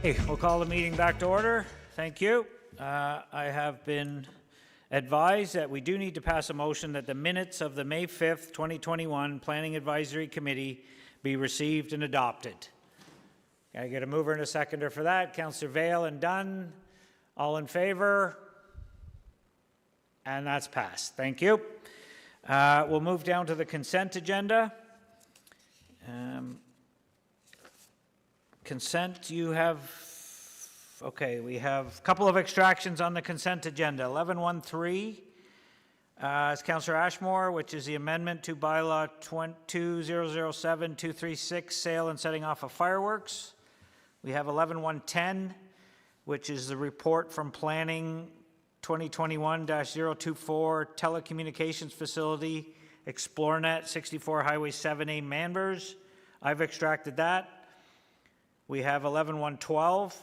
Hey, we'll call the meeting back to order. Thank you. I have been advised that we do need to pass a motion that the minutes of the May 5th, 2021 Planning Advisory Committee be received and adopted. Can I get a mover and a seconder for that? Councillor Vale and Dunn. All in favor? And that's passed. Thank you. We'll move down to the consent agenda. Consent, you have, okay, we have a couple of extractions on the consent agenda. 11.13 is Councillor Ashmore, which is the amendment to bylaw 2007-236, sale and setting off of fireworks. We have 11.110, which is the report from planning 2021-024 telecommunications facility, ExploreNet 64 Highway 7A Manvers. I've extracted that. We have 11.112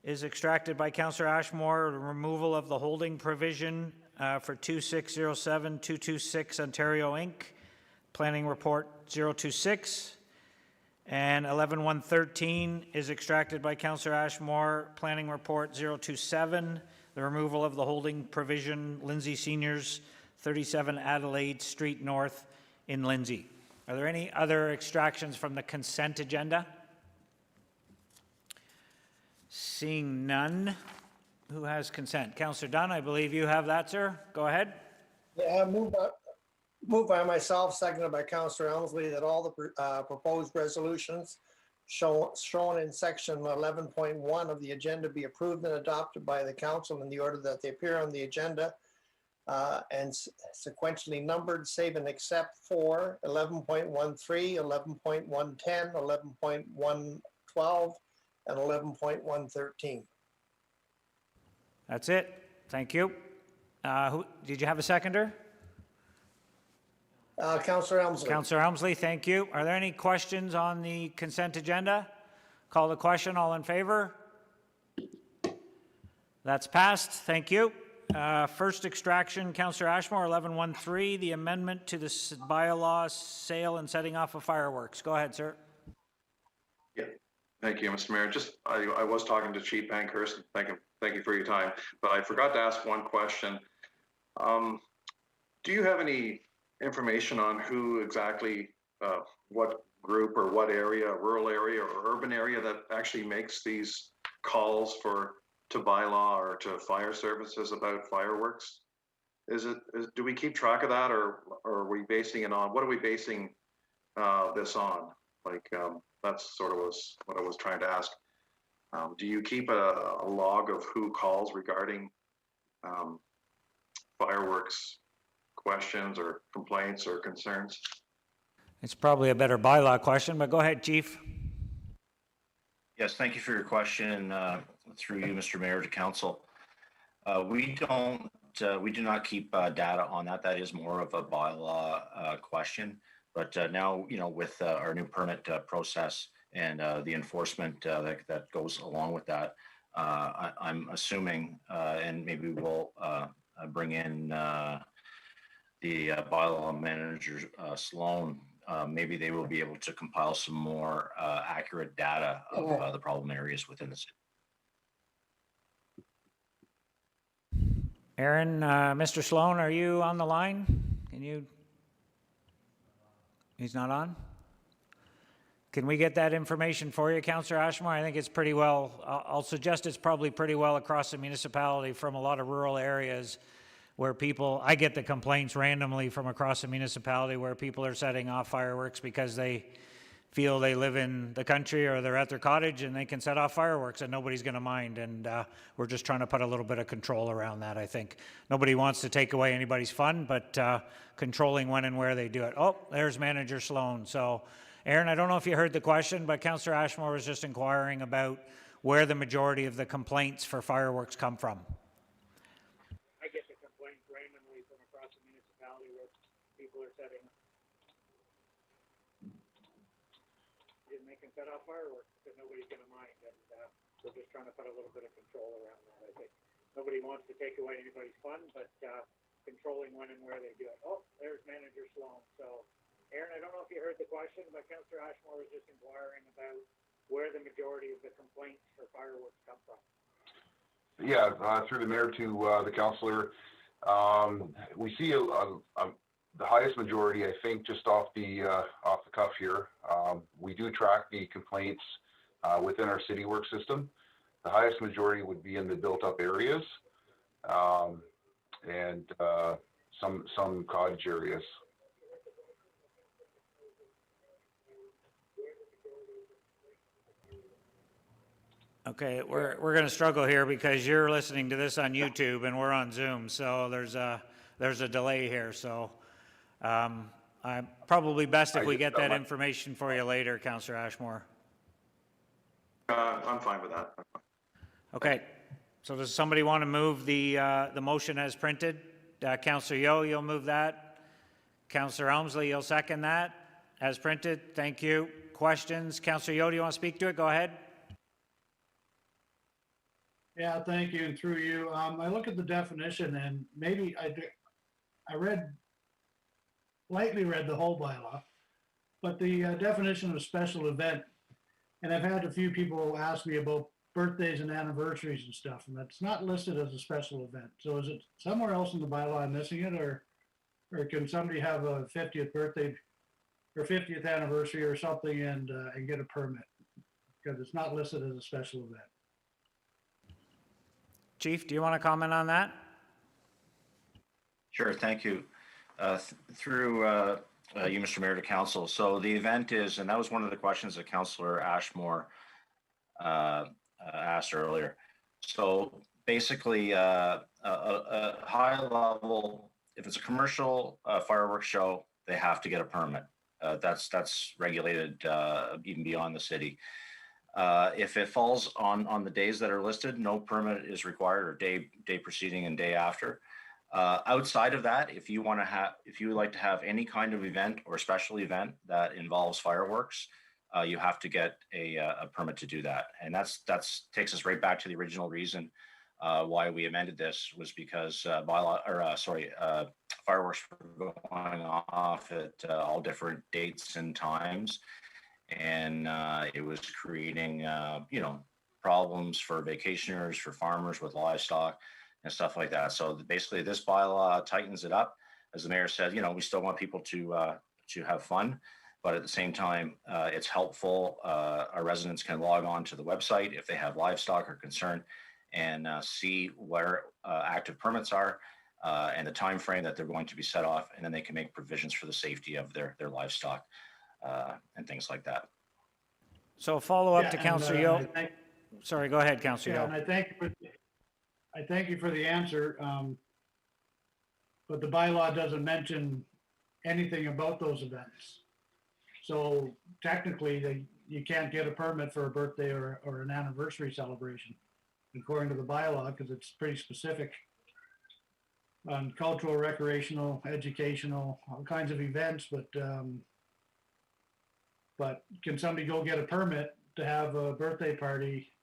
is extracted by Councillor Ashmore, removal of the holding provision for 2607-226 Ontario Inc., Planning Report 026. And 11.113 is extracted by Councillor Ashmore, Planning Report 027, the removal of the holding provision, Lindsay Seniors, 37 Adelaide Street North in Lindsay. Are there any other extractions from the consent agenda? Seeing none, who has consent? Councillor Dunn, I believe you have that, sir. Go ahead. Yeah, moved by myself, seconded by Councillor Elmsley, that all the proposed resolutions shown in section 11.1 of the agenda be approved and adopted by the council in the order that they appear on the agenda, and sequentially numbered, save and except for 11.13, 11.110, 11.112, and 11.113. That's it. Thank you. Did you have a seconder? Councillor Elmsley. Councillor Elmsley, thank you. Are there any questions on the consent agenda? Call the question. All in favor? That's passed. Thank you. First extraction, Councillor Ashmore, 11.13, the amendment to the bylaw sale and setting off of fireworks. Go ahead, sir. Yeah, thank you, Mr. Mayor. Just, I was talking to Chief Pankhurst. Thank you for your time, but I forgot to ask one question. Do you have any information on who exactly, what group or what area, rural area or urban area that actually makes these calls to bylaw or to fire services about fireworks? Do we keep track of that, or are we basing it on, what are we basing this on? Like, that's sort of what I was trying to ask. Do you keep a log of who calls regarding fireworks questions or complaints or concerns? It's probably a better bylaw question, but go ahead, Chief. Yes, thank you for your question. Through you, Mr. Mayor, to council. We do not keep data on that. That is more of a bylaw question. But now, with our new permit process and the enforcement that goes along with that, I'm assuming, and maybe we'll bring in the bylaw manager, Sloan. Maybe they will be able to compile some more accurate data of the problem areas within the city. Aaron, Mr. Sloan, are you on the line? He's not on? Can we get that information for you, Councillor Ashmore? I think it's pretty well, I'll suggest it's probably pretty well across the municipality from a lot of rural areas where I get the complaints randomly from across the municipality where people are setting off fireworks because they feel they live in the country or they're at their cottage and they can set off fireworks and nobody's going to mind. And we're just trying to put a little bit of control around that, I think. Nobody wants to take away anybody's fun, but controlling when and where they do it. Oh, there's Manager Sloan. So, Aaron, I don't know if you heard the question, but Councillor Ashmore was just inquiring about where the majority of the complaints for fireworks come from. I get the complaints randomly from across the municipality where people are setting, and they can set off fireworks because nobody's going to mind. And we're just trying to put a little bit of control around that. I think nobody wants to take away anybody's fun, but controlling when and where they do it. Oh, there's Manager Sloan. So, Aaron, I don't know if you heard the question, but Councillor Ashmore was just inquiring about where the majority of the complaints for fireworks come from. Yeah, through the mayor to the councillor, we see the highest majority, I think, just off the cuff here. We do track the complaints within our city work system. The highest majority would be in the built-up areas and some cottage areas. Okay, we're going to struggle here because you're listening to this on YouTube and we're on Zoom, so there's a delay here. So I'm probably best if we get that information for you later, Councillor Ashmore. I'm fine with that. Okay, so does somebody want to move the motion as printed? Councillor Yeo, you'll move that. Councillor Elmsley, you'll second that as printed. Thank you. Questions? Councillor Yeo, do you want to speak to it? Go ahead. Yeah, thank you, and through you. I look at the definition and maybe I lightly read the whole bylaw, but the definition of special event, and I've had a few people ask me about birthdays and anniversaries and stuff, and that's not listed as a special event. So is it somewhere else in the bylaw I'm missing it, or can somebody have a 50th birthday or 50th anniversary or something and get a permit? Because it's not listed as a special event. Chief, do you want to comment on that? Sure, thank you. Through you, Mr. Mayor, to council. So the event is, and that was one of the questions that Councillor Ashmore asked earlier. So basically, a high level, if it's a commercial fireworks show, they have to get a permit. That's regulated even beyond the city. If it falls on the days that are listed, no permit is required, or day preceding and day after. Outside of that, if you would like to have any kind of event or special event that involves fireworks, you have to get a permit to do that. And that's takes us right back to the original reason why we amended this, was because fireworks were going off at all different dates and times. And it was creating, problems for vacationers, for farmers with livestock and stuff like that. So basically this bylaw tightens it up. As the mayor said, we still want people to have fun, but at the same time, it's helpful. Our residents can log on to the website if they have livestock or concern and see where active permits are and the time frame that they're going to be set off, and then they can make provisions for the safety of their livestock. And things like that. So follow up to Councillor Yeo. Sorry, go ahead, Councillor Yeo. And I thank you for the answer. But the bylaw doesn't mention anything about those events. So technically, you can't get a permit for a birthday or an anniversary celebration, according to the bylaw, because it's pretty specific on cultural, recreational, educational, all kinds of events, but can somebody go get a permit to have a birthday party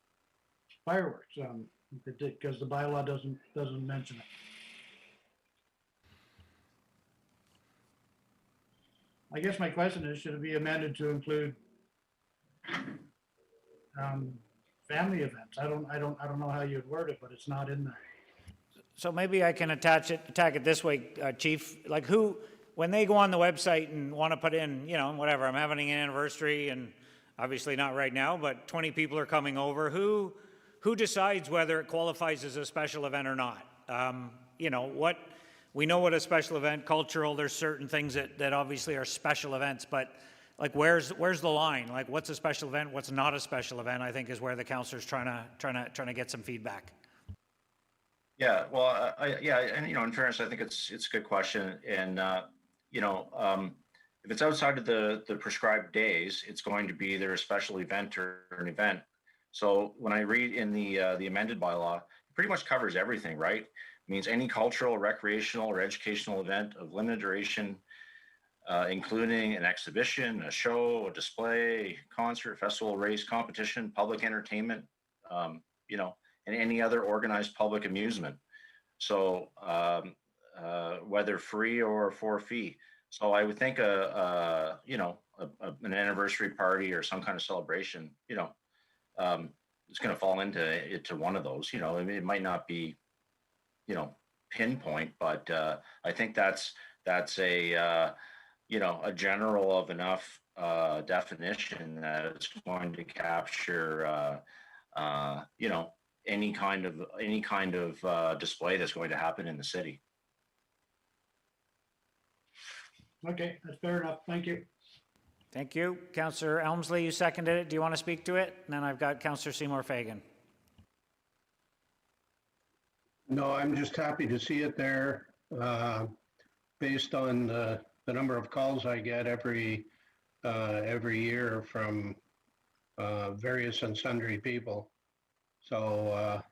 fireworks? Because the bylaw doesn't mention it. I guess my question is, should it be amended to include family events? I don't know how you'd word it, but it's not in there. So maybe I can attack it this way, Chief. Like when they go on the website and want to put in, whatever, I'm having an anniversary, and obviously not right now, but 20 people are coming over, who decides whether it qualifies as a special event or not? We know what a special event, cultural, there's certain things that obviously are special events, but like where's the line? Like what's a special event, what's not a special event, I think is where the councillor's trying to get some feedback. Yeah, well, and in fairness, I think it's a good question, and if it's outside of the prescribed days, it's going to be either a special event or an event. So when I read in the amended bylaw, it pretty much covers everything, right? It means any cultural, recreational, or educational event of limited duration, including an exhibition, a show, a display, concert, festival, race, competition, public entertainment, and any other organized public amusement. So whether free or for a fee. So I would think an anniversary party or some kind of celebration, it's going to fall into one of those. I mean, it might not be, pinpoint, but I think that's a a general of enough definition that it's going to capture any kind of display that's going to happen in the city. Okay, that's fair enough. Thank you. Thank you. Councillor Elmsley, you seconded it. Do you want to speak to it? And then I've got Councillor Seymour Fagan. No, I'm just happy to see it there, based on the number of calls I get every year from various and sundry people. So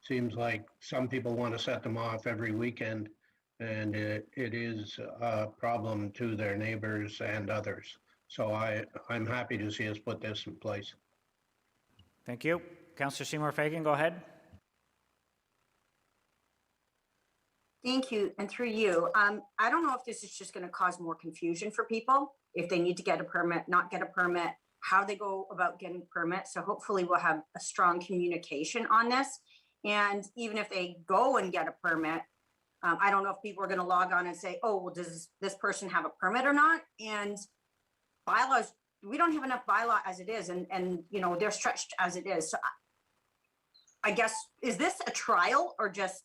seems like some people want to set them off every weekend, and it is a problem to their neighbors and others. So I'm happy to see us put this in place. Thank you. Councillor Seymour Fagan, go ahead. Thank you. And through you, I don't know if this is just going to cause more confusion for people, if they need to get a permit, not get a permit, how they go about getting permits. So hopefully we'll have a strong communication on this. And even if they go and get a permit, I don't know if people are going to log on and say, oh, well, does this person have a permit or not? And bylaws, we don't have enough bylaw as it is. And they're stretched as it is. So I guess, is this a trial or just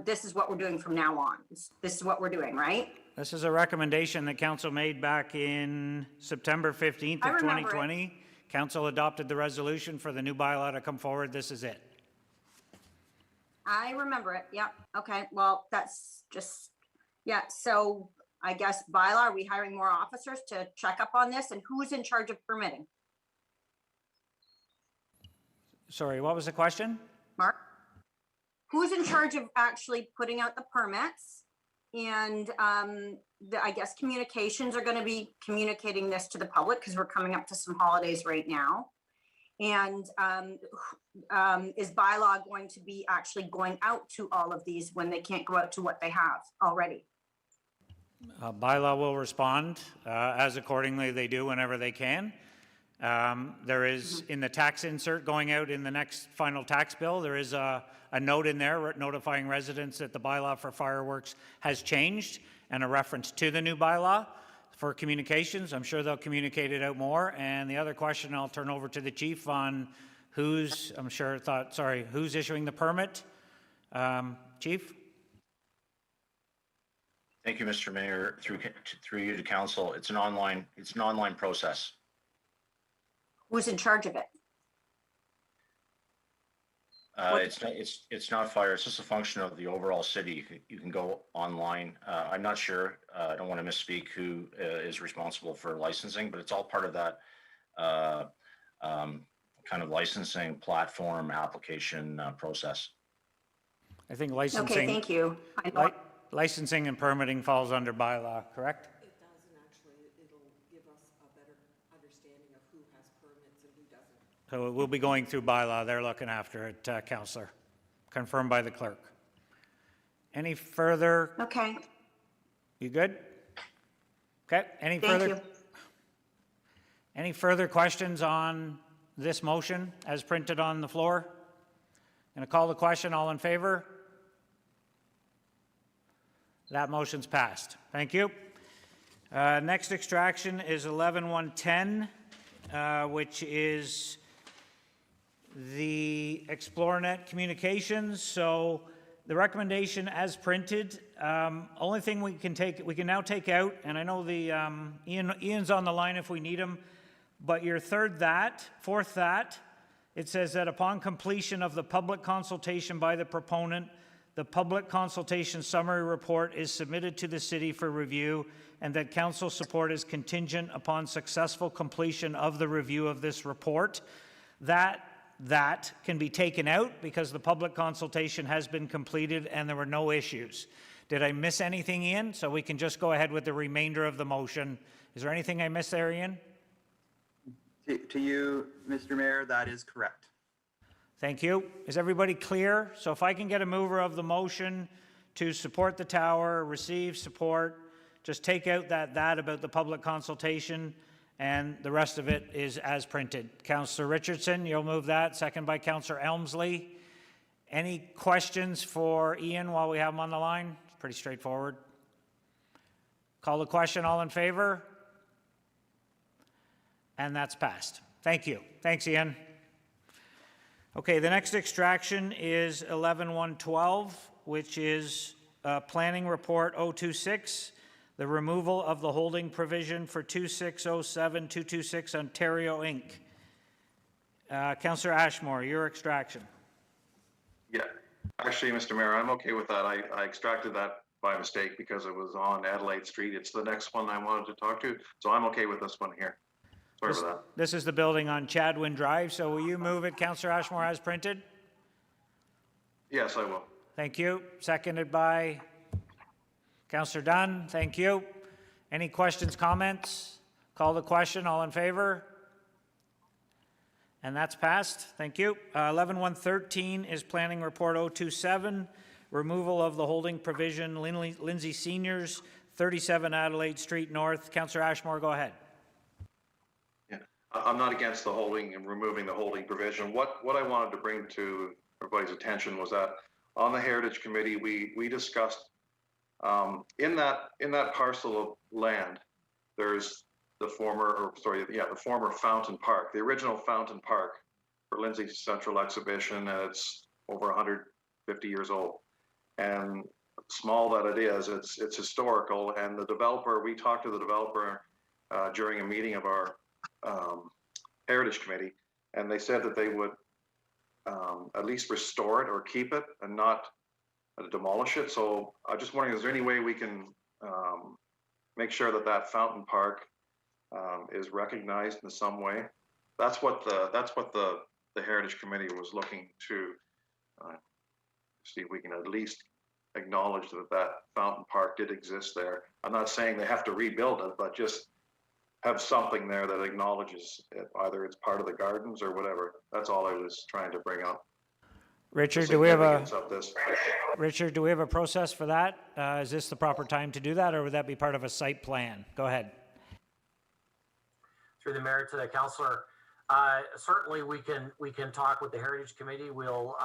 this is what we're doing from now on? This is what we're doing, right? This is a recommendation that council made back in September 15th of 2020. Council adopted the resolution for the new bylaw to come forward. This is it. I remember it. Yep. Okay. Well, that's just, yeah. So I guess bylaw, are we hiring more officers to check up on this? And who's in charge of permitting? Sorry, what was the question? Mark? Who's in charge of actually putting out the permits? And I guess communications are going to be communicating this to the public because we're coming up to some holidays right now. And is bylaw going to be actually going out to all of these when they can't go out to what they have already? Bylaw will respond as accordingly they do whenever they can. There is, in the tax insert going out in the next final tax bill, there is a note in there notifying residents that the bylaw for fireworks has changed and a reference to the new bylaw for communications. I'm sure they'll communicate it out more. And the other question I'll turn over to the chief on who's issuing the permit. Chief? Thank you, Mr. Mayor. Through you to council, it's an online process. Who's in charge of it? It's not fire. It's just a function of the overall city. You can go online. I'm not sure. I don't want to misspeak who is responsible for licensing, but it's all part of that kind of licensing platform application process. I think licensing. Okay, thank you. Licensing and permitting falls under bylaw, correct? It does, and actually it'll give us a better understanding of who has permits and who doesn't. So we'll be going through bylaw. They're looking after it, Councillor. Confirmed by the clerk. Any further? Okay. You good? Okay. Any Thank further? you. Any further questions on this motion as printed on the floor? Going to call the question. All in favor? That motion's passed. Thank you. Next extraction is 11-110, which is the ExploreNet Communications. So the recommendation as printed, only thing we can now take out, and I know the Ian's on the line if we need him, but your fourth that, it says that upon completion of the public consultation by the proponent, the public consultation summary report is submitted to the city for review, and that council support is contingent upon successful completion of the review of this report. That can be taken out because the public consultation has been completed and there were no issues. Did I miss anything, Ian? So we can just go ahead with the remainder of the motion. Is there anything I missed there, Ian? To you, Mr. Mayor, that is correct. Thank you. Is everybody clear? So if I can get a mover of the motion to support the tower, receive support just take out that about the public consultation, and the rest of it is as printed. Councillor Richardson, you'll move that, second by Councillor Elmsley. Any questions for Ian while we have him on the line? It's pretty straightforward. Call the question, all in favor? And that's passed. Thank you. Thanks, Ian. Okay, the next extraction is 11-112, which is Planning Report 026, the removal of the holding provision for 2607-226 Ontario Inc. Councillor Ashmore, your extraction. Yeah, actually, Mr. Mayor, I'm okay with that. I extracted that by mistake because it was on Adelaide Street. It's the next one I wanted to talk to, so I'm okay with this one here. Sorry for that. This is the building on Chadwin Drive, so will you move it, Councillor Ashmore, as printed? Yes, I will. Thank you. Seconded by Councillor Dunn. Thank you. Any questions, comments? Call the question. All in favor? And that's passed. Thank you. 11-113 is Planning Report 027, removal of the holding provision, Lindsay Seniors, 37 Adelaide Street North. Councillor Ashmore, go ahead. Yeah, I'm not against the holding and removing the holding provision. What I wanted to bring to everybody's attention was that on the Heritage Committee, we discussed in that parcel of land, there's the former Fountain Park, the original Fountain Park for Lindsay Central Exhibition, and it's over 150 years old. And small that it is, it's historical. And the developer, we talked to the developer during a meeting of our Heritage Committee, and they said that they would at least restore it or keep it and not demolish it. So I'm just wondering, is there any way we can make sure that Fountain Park is recognized in some way? That's what the Heritage Committee was looking to see if we can at least acknowledge that Fountain Park did exist there. I'm not saying they have to rebuild it, but just have something there that acknowledges it, either it's part of the gardens or whatever. That's all I was trying to bring up. Richard, do we have a significance process for that? Is this the proper time to do that, or would that be part of a site plan? Go ahead. Through the mayor to the councillor, certainly we can talk with the Heritage Committee. We'll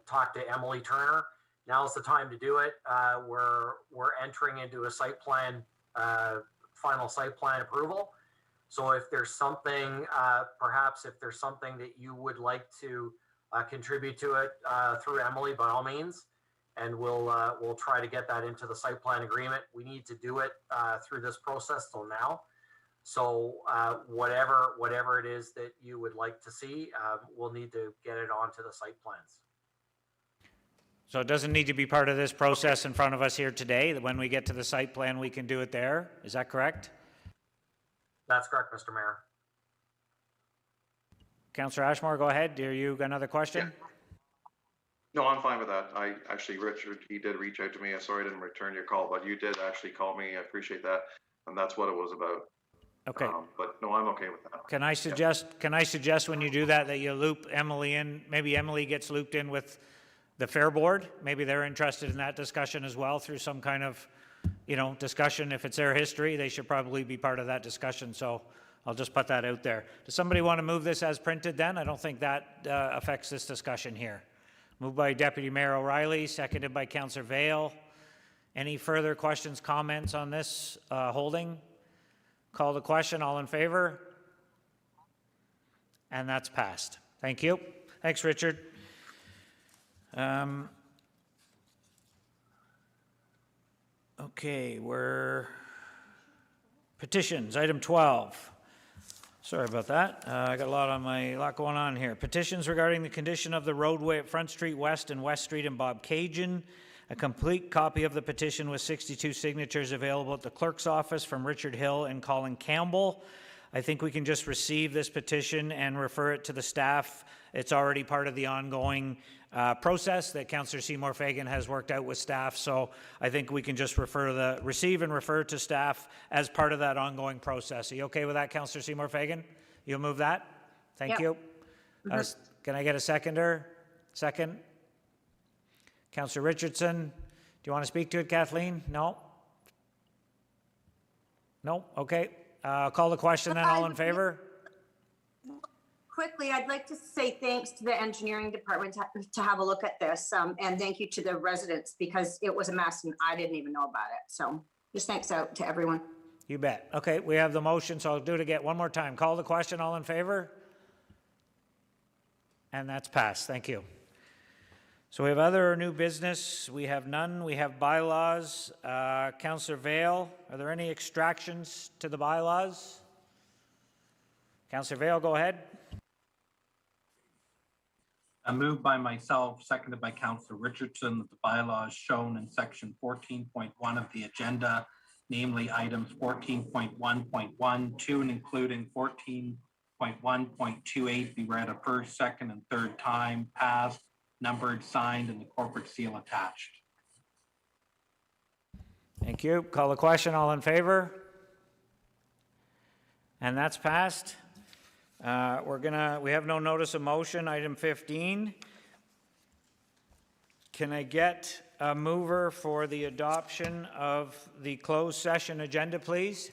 talk to Emily Turner. Now's the time to do it. We're entering into a site plan, final site plan approval. So if there's something, perhaps if there's something that you would like to contribute to it through Emily, by all means, and we'll try to get that into the site plan agreement. We need to do it through this process till now. So whatever it is that you would like to see, we'll need to get it onto the site plans. So it doesn't need to be part of this process in front of us here today, that when we get to the site plan, we can do it there. Is that correct? That's correct, Mr. Mayor. Councillor Ashmore, go ahead. Do you got another question? Yeah. No, I'm fine with that. Richard, he did reach out to me. I'm sorry I didn't return your call, but you did actually call me. I appreciate that. And that's what it was about. Okay. But no, I'm okay with that. Can I suggest when you do that you loop Emily in? Maybe Emily gets looped in with the Fair Board. Maybe they're interested in that discussion as well through some kind of, discussion. If it's their history, they should probably be part of that discussion. So I'll just put that out there. Does somebody want to move this as printed then? I don't think that affects this discussion here. Moved by Deputy Mayor O'Reilly, seconded by Councillor Vale. Any further questions, comments on this holding? Call the question. All in favor? And that's passed. Thank you. Thanks, Richard. Okay, we're petitions, item 12. Sorry about that. I got a lot going on here. Petitions regarding the condition of the roadway at Front Street West and West Street and Bob Cajun. A complete copy of the petition with 62 signatures available at the clerk's office from Richard Hill and Colin Campbell. I think we can just receive this petition and refer it to the staff. It's already part of the ongoing process that Councillor Seymour Fagan has worked out with staff. So I think we can just receive and refer to staff as part of that ongoing process. Are you okay with that, Councillor Seymour Fagan? You'll move that? Thank you. Can I get a seconder? Second? Councillor Richardson, do you want to speak to it, Kathleen? No? No? Okay. Call the question then, all in favor? Quickly, I'd like to say thanks to the engineering department to have a look at this. And thank you to the residents because it was a mess and I didn't even know about it. So just thanks out to everyone. You bet. Okay, we have the motion, so I'll do it again one more time. Call the question, all in favor? And that's passed. Thank you. So we have other new business. We have none. We have bylaws. Councillor Vale, are there any extractions to the bylaws? Councillor Vale, go ahead. A move by myself, seconded by Councillor Richardson, that the bylaws shown in section 14.1 of the agenda, namely items 14.1.1, 2, and including 14.1.28 be read a first, second, and third time, passed, numbered, signed, and the corporate seal attached. Thank you. Call the question, all in favor? And that's passed. We have no notice of motion, item 15. Can I get a mover for the adoption of the closed session agenda, please?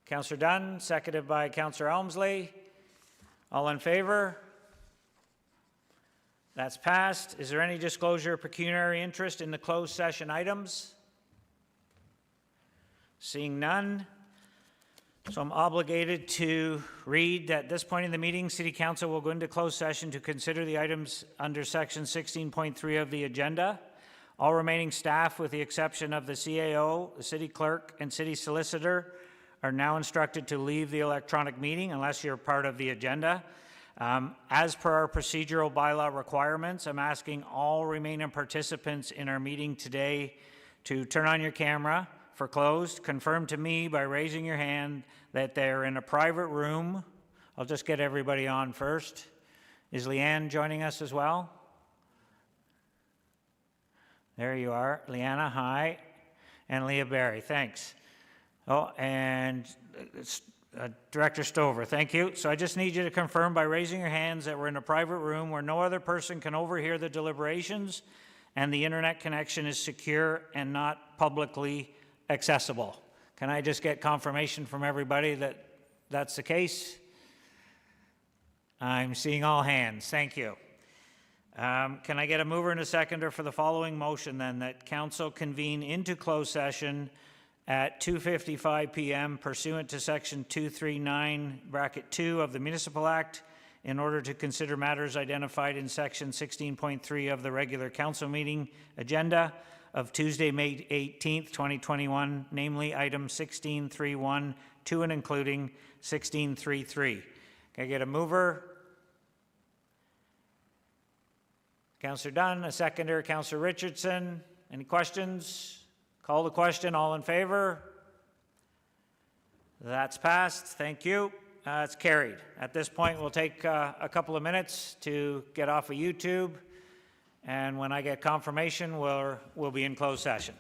Councillor Dunn, seconded by Councillor Elmsley. All in favor? That's passed. Is there any disclosure of pecuniary interest in the closed session items? Seeing none. So I'm obligated to read that at this point in the meeting, City Council will go into closed session to consider the items under section 16.3 of the agenda. All remaining staff, with the exception of the CAO, the city clerk, and city solicitor, are now instructed to leave the electronic meeting unless you're part of the agenda. As per our procedural bylaw requirements, I'm asking all remaining participants in our meeting today to turn on your camera for closed. Confirm to me by raising your hand that they're in a private room. I'll just get everybody on first. Is Leanne joining us as well? There you are. Leanna, hi. And Leah Barry, thanks. Oh, and Director Stover, thank you. So I just need you to confirm by raising your hands that we're in a private room where no other person can overhear the deliberations and the internet connection is secure and not publicly accessible. Can I just get confirmation from everybody that that's the case? I'm seeing all hands. Thank you. Can I get a mover and a seconder for the following motion then, that council convene into closed session at 2:55 p.m. pursuant to section 239(2) of the Municipal Act in order to consider matters identified in section 16.3 of the regular council meeting agenda of Tuesday, May 18th, 2021, namely item 16.3.1 to and including 16.3.3. Can I get a mover? Councillor Dunn, a seconder, Councillor Richardson. Any questions? Call the question. All in favor? That's passed. Thank you. It's carried. At this point, we'll take a couple of minutes to get off of YouTube. And when I get confirmation, we'll be in closed session.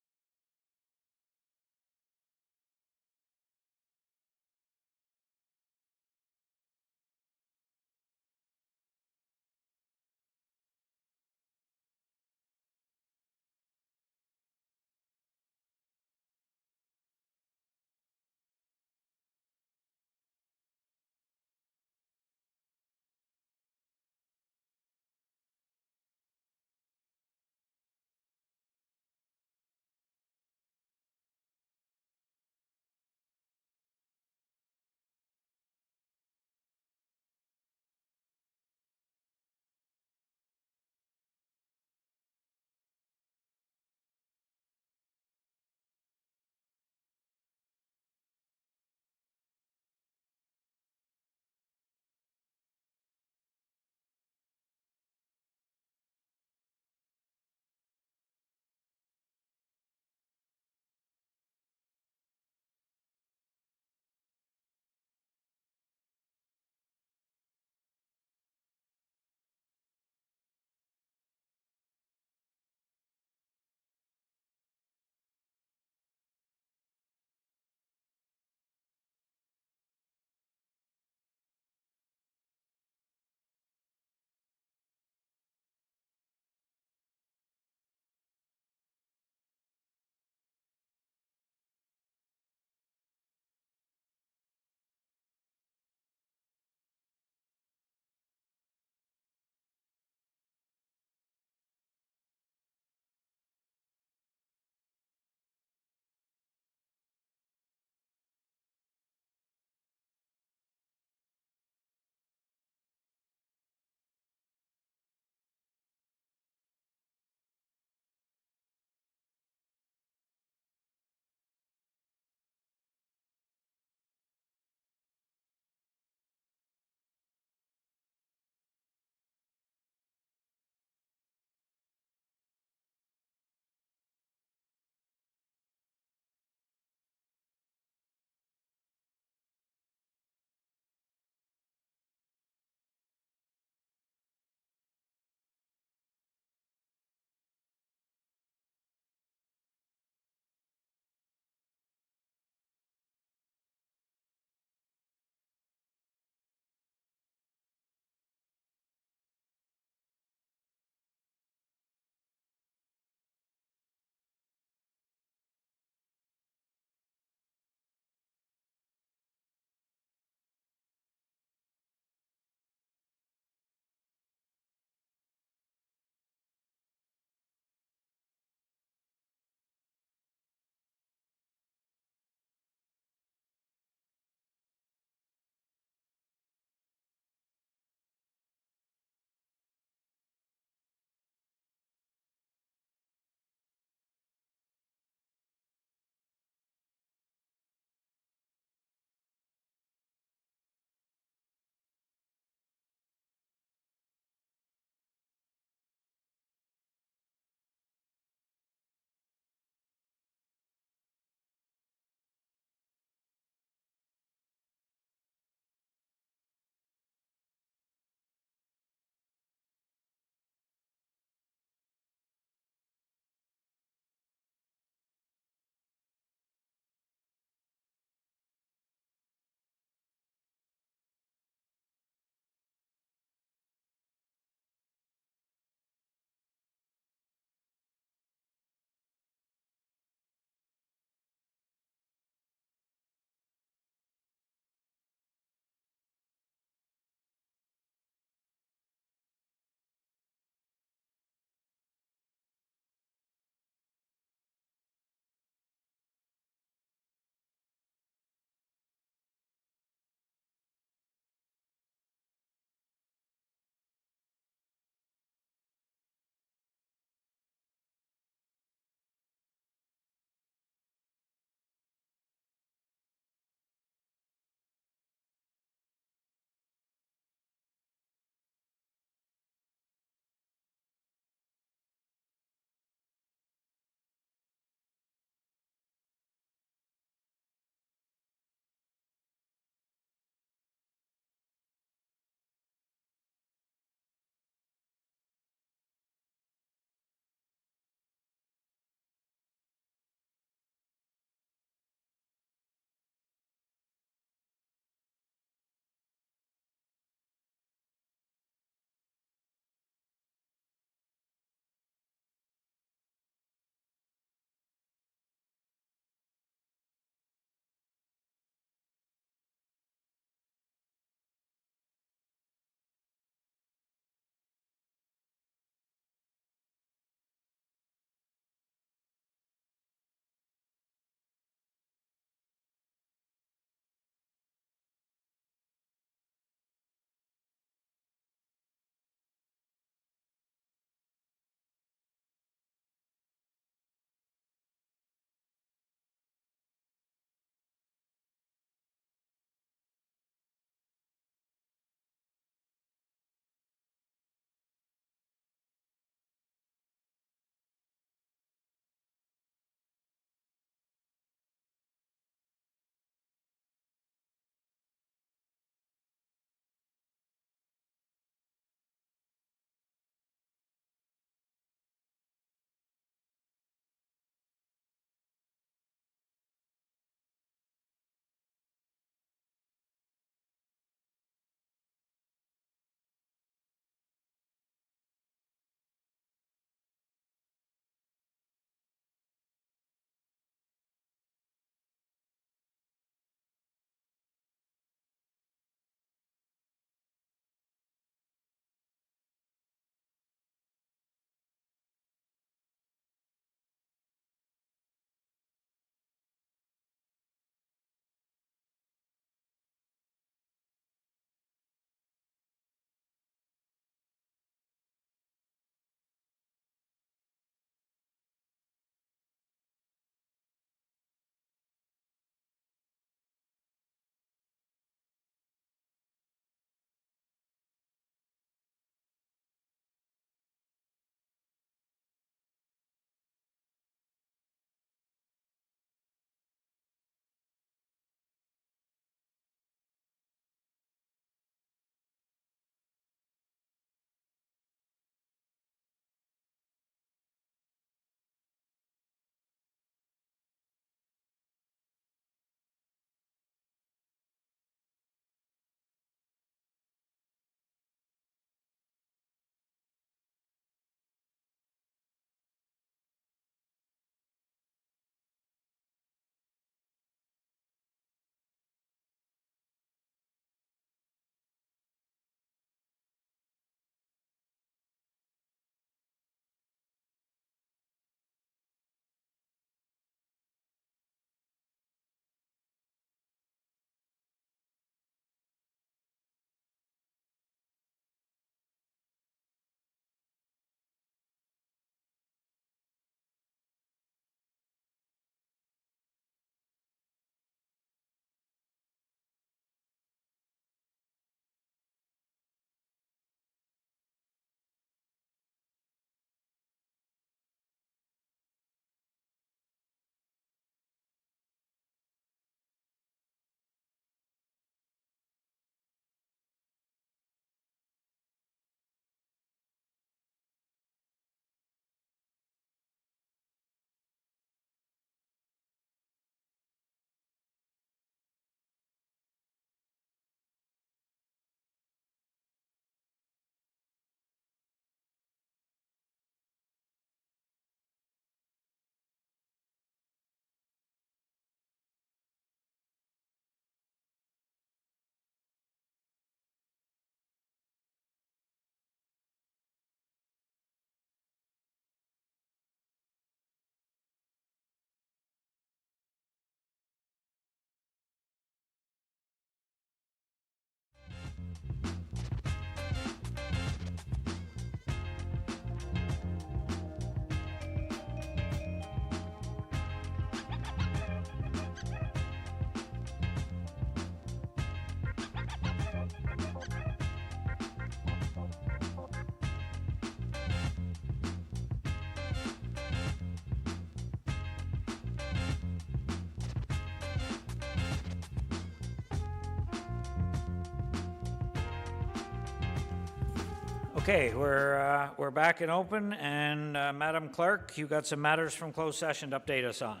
Okay, we're back and open, and Madam Clerk, you got some matters from closed session to update us on.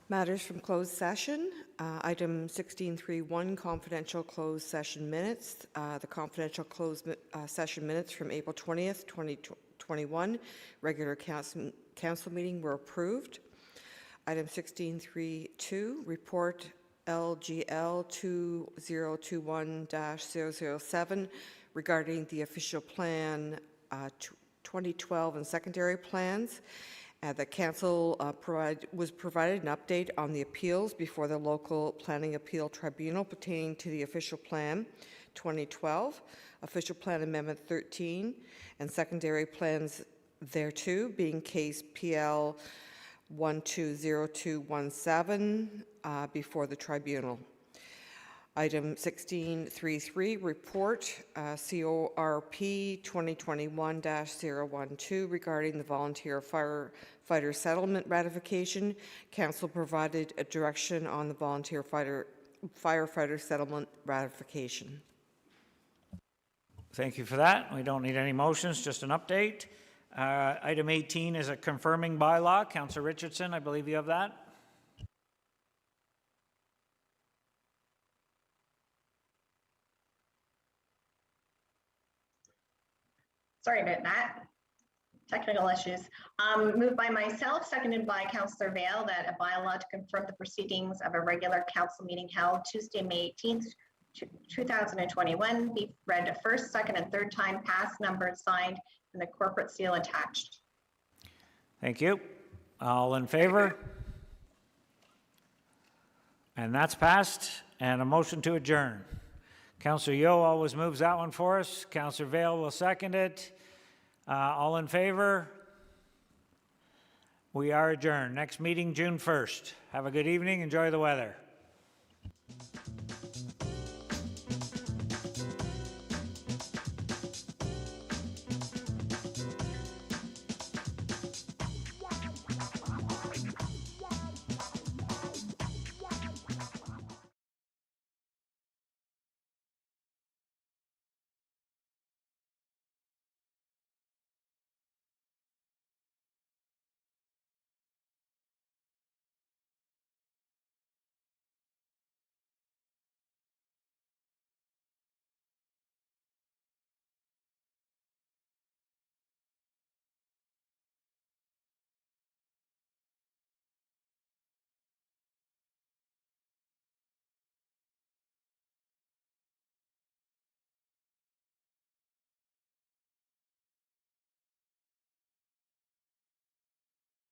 Matters from closed session. Item 16.3.1, confidential closed session minutes. The confidential closed session minutes from April 20th, 2021, regular council meeting were approved. Item 16.3.2, report LGL 2021-007 regarding the official plan 2012 and secondary plans. The council was provided an update on the appeals before the local planning appeal tribunal pertaining to the official plan 2012, official plan amendment 13, and secondary plans thereto, being case PL 120217 before the tribunal. Item 16.3.3, report CORP 2021-012 regarding the volunteer firefighter settlement ratification. Council provided a direction on the volunteer firefighter settlement ratification. Thank you for that. We don't need any motions, just an update. Item 18 is a confirming bylaw. Councillor Richardson, I believe you have that. Sorry about that. Technical issues. Moved by myself, seconded by Councillor Vail, that a bylaw to confirm the proceedings of a regular council meeting held Tuesday, May 18th, 2021 be read a first, second, and third time, passed, numbered, signed, and the corporate seal attached. Thank you. All in favor? And that's passed. And a motion to adjourn. Councillor Yeo always moves that one for us. Councillor Vail will second it. All in favor? We are adjourned. Next meeting, June 1st. Have a good evening. Enjoy the weather.